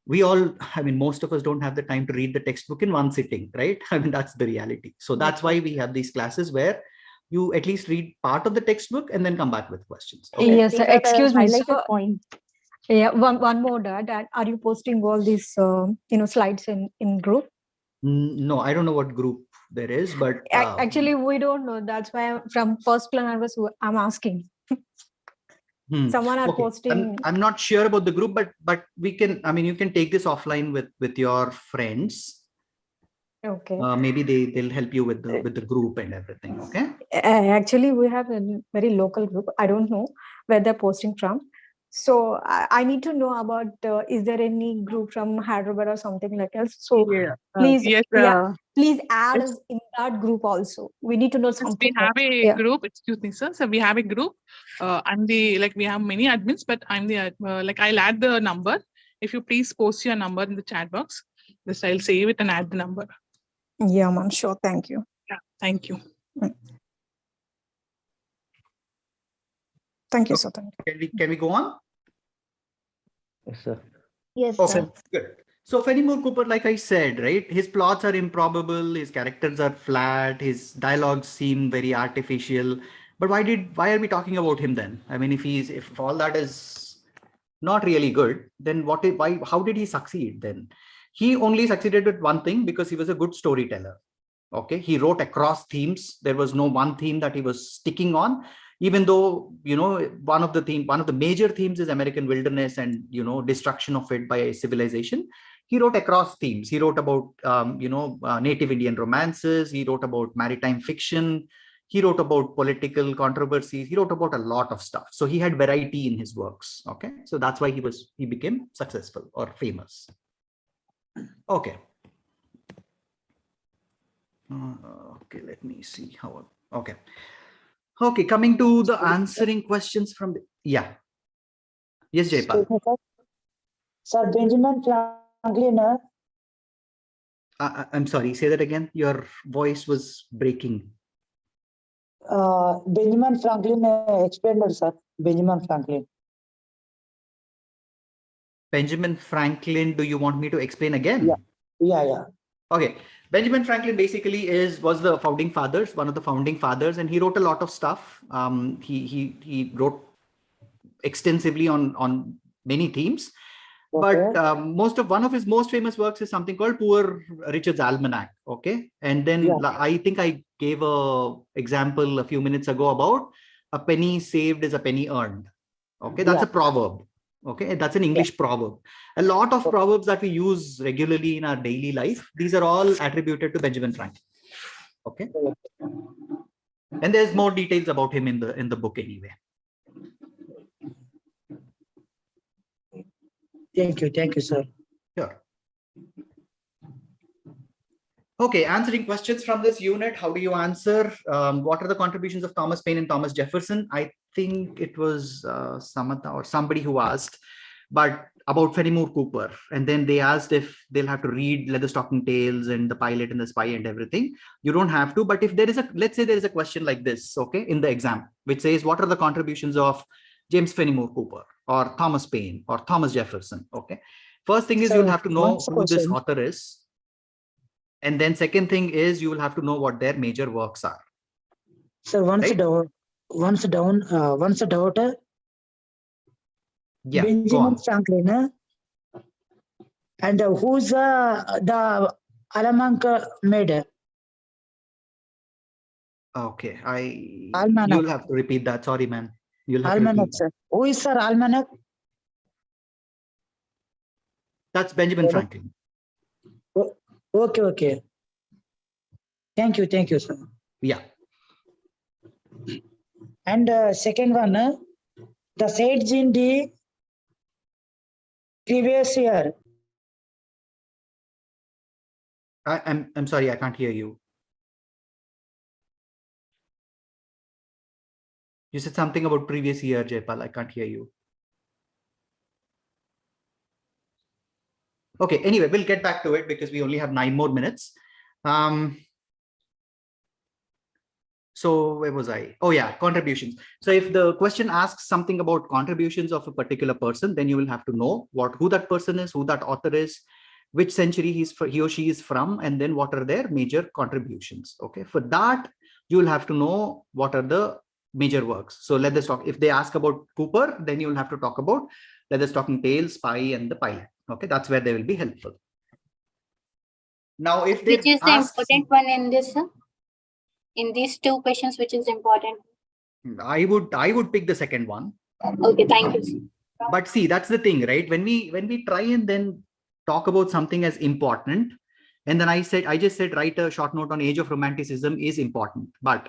most of us don't have the time to read the textbook in one sitting, right? I mean, that's the reality. So that's why we have these classes where you at least read part of the textbook and then come back with questions. Okay? Yes, sir. Excuse me. Highlighted So, point. yeah, one more, Dad. Are you posting all these, slides in group? No, I don't know what group there is, but Actually, we don't know. That's why from first plan I'm asking. Someone are okay. posting. I'm not sure about the group, but we can. I mean, you can take this offline with your friends. Okay. Maybe they'll help you with the group and everything. Okay. Actually, we have a very local group. I don't know where they're posting from. So I need to know about, is there any group from Hyderabad or something like else? So please, Yes, please add us in that group also. We need to know yes, something. we have a group. Excuse me, sir. So we have a group. I'm the we have many admins, but I'm the I'll add the number. If you please post your number in the chat box, just I'll save it and add the number. Yeah, man. Sure. Thank you. Yeah, thank you. Thank you, sir. Can we go on? Yes, sir. Yes, Okay, sir. good. So Fenimore Cooper, like I said, right, his plots are improbable, his characters are flat, his dialogues seem very artificial. But why are we talking about him then? I mean, if all that is not really good, then how did he succeed then? He only succeeded with one thing, because he was a good storyteller. Okay, he wrote across themes. There was no one theme that he was sticking on, even though, one of the major themes is American wilderness and, destruction of it by civilization. He wrote across themes. He wrote about, Native Indian romances. He wrote about maritime fiction. He wrote about political controversies. He wrote about a lot of stuff. So he had variety in his works. Okay, so that's why he became successful or famous. Okay. Okay, let me see how. Okay. Okay, coming to the answering questions from the, yeah. Yes, Jaypal. Sir, Benjamin Franklin. I'm sorry, say that again. Your voice was breaking. Benjamin Franklin explained, sir. Benjamin Franklin. Benjamin Franklin, do you want me to explain again? Yeah. Okay. Benjamin Franklin basically was the founding fathers, one of the founding fathers, and he wrote a lot of stuff. He wrote extensively on many themes. Okay. But one of his most famous works is something called Poor Richard's Almanac. Okay. And then I think I gave a example a few minutes ago about a penny saved is a penny earned. Okay. That's a proverb. Okay. That's an English proverb. A lot of proverbs that we use regularly in our daily life, these are all attributed to Benjamin Franklin. Okay. And there's more details about him in the book anyway. Thank you, sir. Sure. Okay, answering questions from this unit. How do you answer? What are the contributions of Thomas Paine and Thomas Jefferson? I think it was Samatha or somebody who asked, but about Fenimore Cooper. And then they asked if they'll have to read Leatherstocking Tales and The Pilot and the Spy and everything. You don't have to, but if there is let's say there is a question like this, okay, in the exam, which says, what are the contributions of James Fenimore Cooper or Thomas Paine or Thomas Jefferson? Okay. First thing is you'll have to know who this author is. And then second thing is you will have to know what their major works are. So once a daughter. Yeah, Benjamin Franklin. And who's the Almanac made? Okay, you'll have to repeat that. Sorry, man. You'll have Almanac, to repeat sir. Who is Sir Almanac? That's Benjamin Franklin. Okay. Thank you, sir. Yeah. And second one, the sites in the previous year. I'm sorry, I can't hear you. You said something about previous year, Jaypal. I can't hear you. Okay, anyway, we'll get back to it because we only have 9 more minutes. So where was I? Oh yeah, contributions. So if the question asks something about contributions of a particular person, then you will have to know who that person is, who that author is, which century he or she is from, and then what are their major contributions. Okay, for that, you will have to know what are the major works. So let us talk. If they ask about Cooper, then you will have to talk about Leather's Talking Tales, Spy, and the Pilot. Okay, that's where they will be helpful. Now, if they which is the important one in this, sir? In these two questions, which is important? I would pick the second one. Okay, thank you, sir. But see, that's the thing, right? When we try and then talk about something as important, and then I just said write a short note on age of romanticism is important. But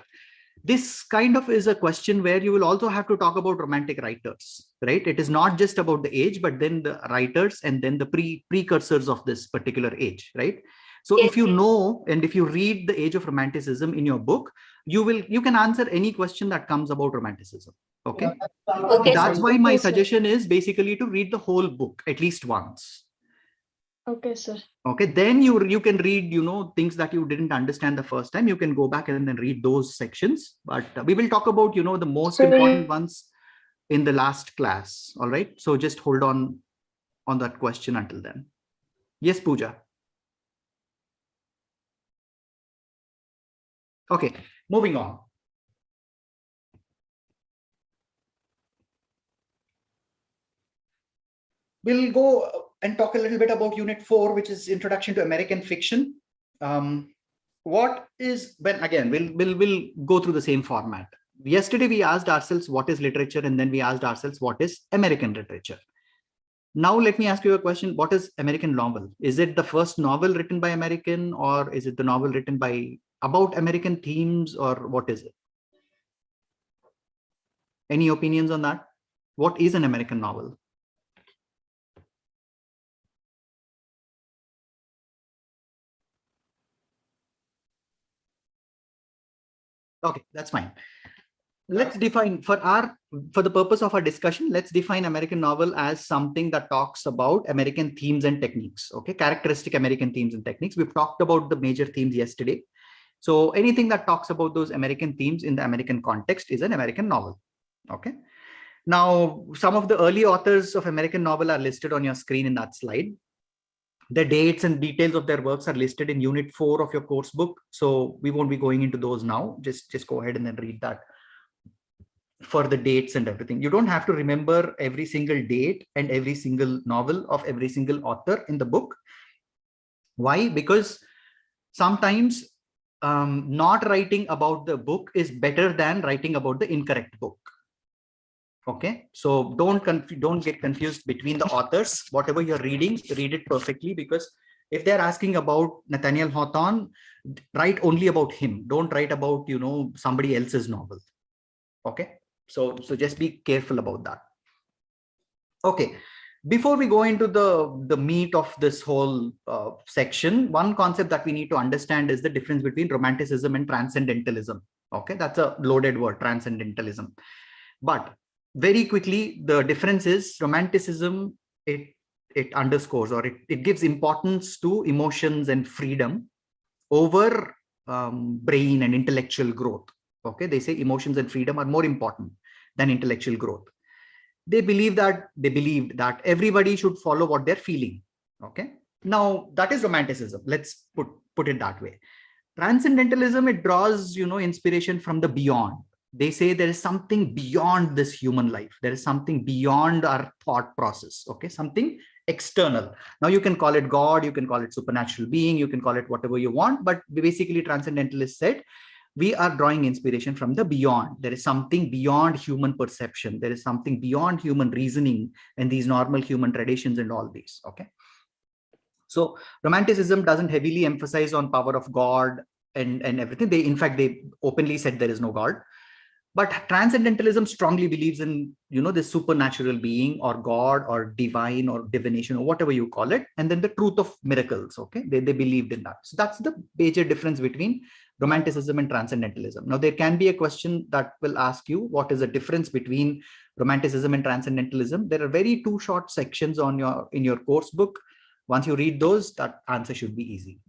this kind of is a question where you will also have to talk about romantic writers, right? It is not just about the age, but then the writers and then the precursors of this particular age, right? So if you know, and if you read the age of romanticism in your book, you can answer any question that comes about romanticism. Okay. Okay, that's sir. why my Okay, sir. suggestion is basically to read the whole book at least once. Okay, sir. Okay, then you can read, things that you didn't understand the first time. You can go back and then read those sections. But we will talk about, the most So important ones in the last class. All right. So just hold on that question until then. Yes, Pooja. Okay, moving on. We'll go and talk a little bit about Unit 4, which is Introduction to American Fiction. What is, when again, we'll go through the same format. Yesterday, we asked ourselves what is literature, and then we asked ourselves what is American literature. Now, let me ask you a question. What is American novel? Is it the first novel written by American, or is it the novel written about American themes, or what is it? Any opinions on that? What is an American novel? Okay, that's fine. Let's define for the purpose of our discussion, let's define American novel as something that talks about American themes and techniques. Okay, characteristic American themes and techniques. We've talked about the major themes yesterday. So anything that talks about those American themes in the American context is an American novel. Okay. Now, some of the early authors of American novel are listed on your screen in that slide. The dates and details of their works are listed in Unit 4 of your course book. So we won't be going into those now. Just go ahead and then read that for the dates and everything. You don't have to remember every single date and every single novel of every single author in the book. Why? Because sometimes not writing about the book is better than writing about the incorrect book. Okay, so don't get confused between the authors. Whatever you're reading, read it perfectly, because if they're asking about Nathaniel Hawthorne, write only about him. Don't write about, somebody else's novel. Okay, so just be careful about that. Okay, before we go into the meat of this whole section, one concept that we need to understand is the difference between romanticism and transcendentalism. Okay, that's a loaded word, transcendentalism. But very quickly, the difference is romanticism, it underscores, or it gives importance to emotions and freedom over brain and intellectual growth. Okay, they say emotions and freedom are more important than intellectual growth. They believed that everybody should follow what they're feeling. Okay, now that is romanticism. Let's put it that way. Transcendentalism, it draws, inspiration from the beyond. They say there is something beyond this human life. There is something beyond our thought process. Okay, something external. Now you can call it God, you can call it supernatural being, you can call it whatever you want, but basically transcendentalists said we are drawing inspiration from the beyond. There is something beyond human perception. There is something beyond human reasoning and these normal human traditions and all these. Okay, so romanticism doesn't heavily emphasize on power of God and everything. They openly said there is no God. But transcendentalism strongly believes in, this supernatural being or God or divine or divination or whatever you call it. And then the truth of miracles. Okay, they believed in that. So that's the major difference between romanticism and transcendentalism. Now, there can be a question that will ask you, what is the difference between romanticism and transcendentalism? There are very two short sections in your course book. Once you read those, that answer should be easy.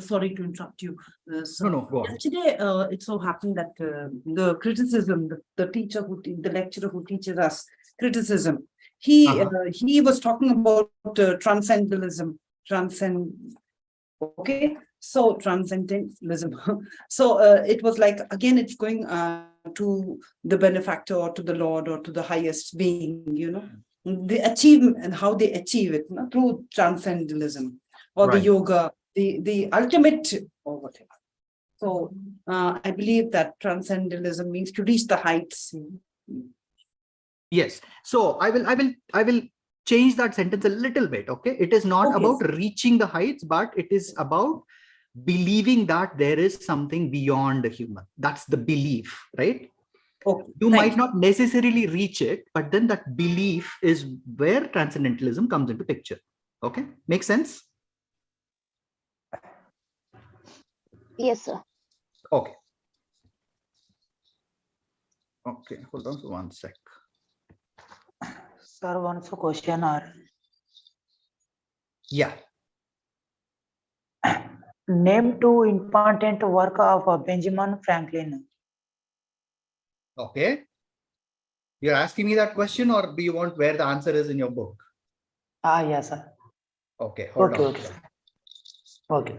Sorry to interrupt you. No, go on. Yesterday, it so happened that the criticism, the lecturer who teaches us criticism, he was talking about transcendentalism. Okay, So transcendentalism. So it was like, again, it's going to the benefactor or to the Lord or to the highest being, the achievement and how they achieve it, through transcendentalism or the Right. yoga, the ultimate or whatever. So I believe that transcendentalism means to reach the heights. Yes. So I will change that sentence a little bit. Okay. It is not about reaching the heights, but it is about believing that there is something beyond the human. That's the belief, right? You might not necessarily reach it, but then that belief is where transcendentalism comes into picture. Okay. Makes sense? Yes, sir. Okay. Okay. Hold on for 1 sec. Sir, one question or Yeah. name two important work of Benjamin Franklin. Okay. You're asking me that question, or do you want where the answer is in your book? Yes, sir. Okay. Hold on. Okay. Okay.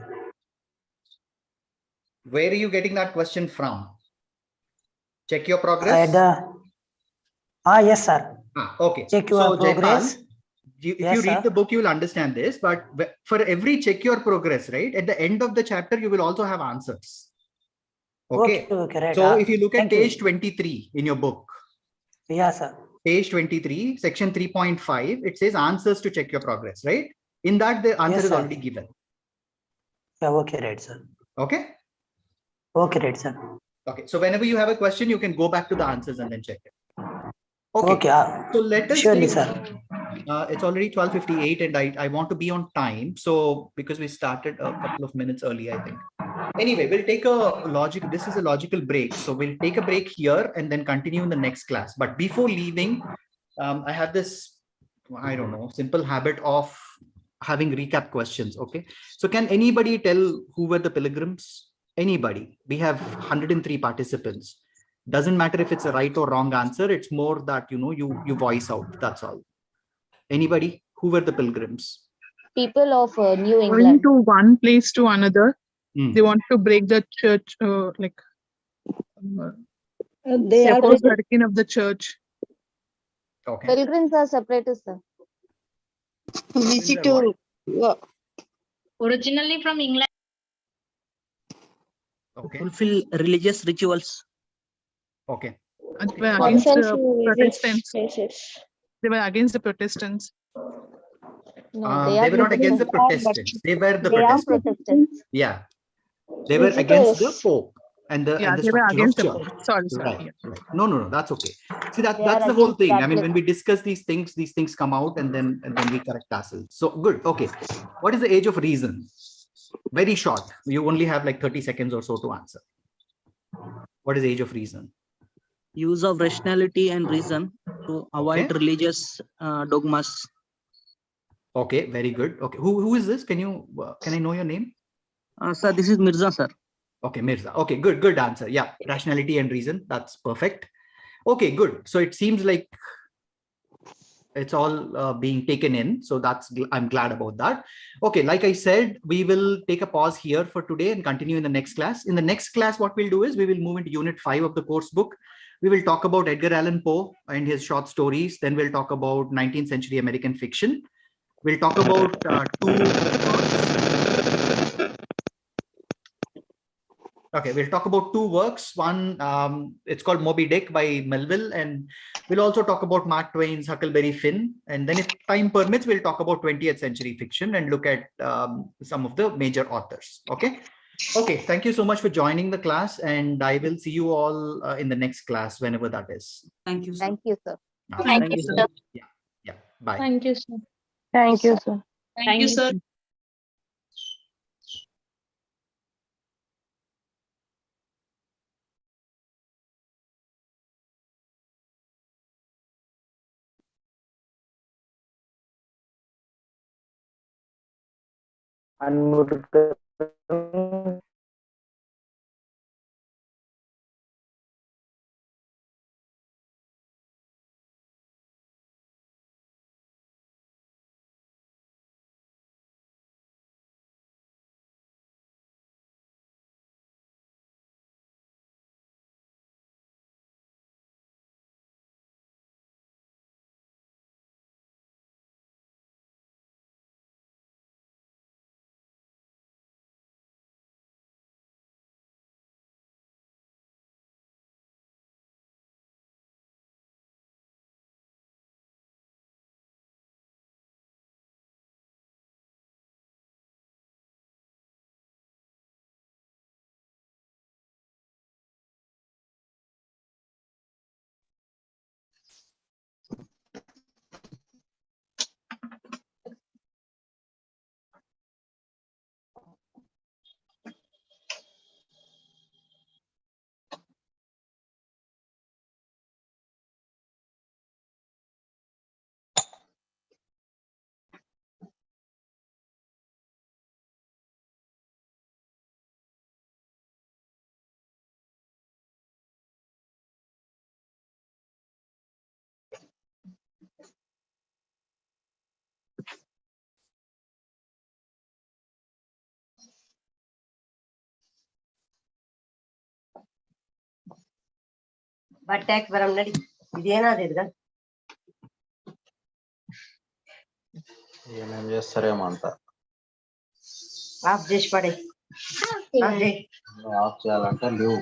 Where are you getting that question from? Check your progress. Yes, sir. Okay. Check your progress. Jaipal, if Yes, you read sir. the book, you will understand this. But for every check your progress, right, at the end of the chapter, you will also have answers. Okay. Right. So if you look at Thank you. page 23 in your book. Yes, sir. Page 23, section 3.5, it says answers to check your progress, right? In that, the answer Yes, is sir. already given. Yeah, okay, right, sir. Okay. Okay, right, sir. Okay. So whenever you have a question, you can go back to the answers and then check it. Okay. Okay. So let us Surely, take, sir. it's already 12:58 and I want to be on time. So because we started a couple of minutes early, I think. Anyway, we'll take this is a logical break. So we'll take a break here and then continue in the next class. But before leaving, I have this, I don't know, simple habit of having recap questions. Okay. So can anybody tell who were the pilgrims? Anybody? We have 103 participants. Doesn't matter if it's a right or wrong answer. It's more that, you voice out. That's all. Anybody? Who were the pilgrims? People of New Going England. to one place to another. They want to break the church, They the are opposed hurricane of the church. Okay. Pilgrims are separatists, sir. visit to Originally from England. Okay. Fulfill religious rituals. Okay. They were against the Protestants. places. They were against the Protestants. No, They were not against the Protestants. They were the Protestants. Yeah. They were against the Pope and the they were structure against of the church. Pope. Sorry. Right. No, that's okay. See, They that's are the whole against thing. I mean, Catholic. when we discuss these things come out and then we correct ourselves. So good. Okay. What is the age of reason? Very short. You only have like 30 seconds or so to answer. What is age of reason? Use of rationality and reason to avoid religious dogmas. Okay, very good. Okay, who is this? Can I know your name? Sir, this is Mirza, sir. Okay, Mirza. Okay, good answer. Yeah, rationality and reason. That's perfect. Okay, good. So it seems like it's all being taken in. So I'm glad about that. Okay, like I said, we will take a pause here for today and continue in the next class. In the next class, what we'll do is we will move into unit 5 of the course book. We will talk about Edgar Allan Poe and his short stories. Then we'll talk about 19th century American fiction. We'll talk about we'll talk about two works. One, it's called Moby Dick by Melville, and we'll also talk about Mark Twain's Huckleberry Finn. And then if time permits, we'll talk about 20th century fiction and look at some of the major authors. Okay. Thank you so much for joining the class, and I will see you all in the next class, whenever that is. Thank you, sir. Thank you, sir. Thank you, sir. Yeah. Bye. Thank you, sir. Thank you, sir. Thank you, sir. Unmute. బట్టాక్ వరం నడి ఇదేనా అదేదిగా ఏమేం చేస్తారేమో అంత of చేసి పడే of చేయాలంటే leave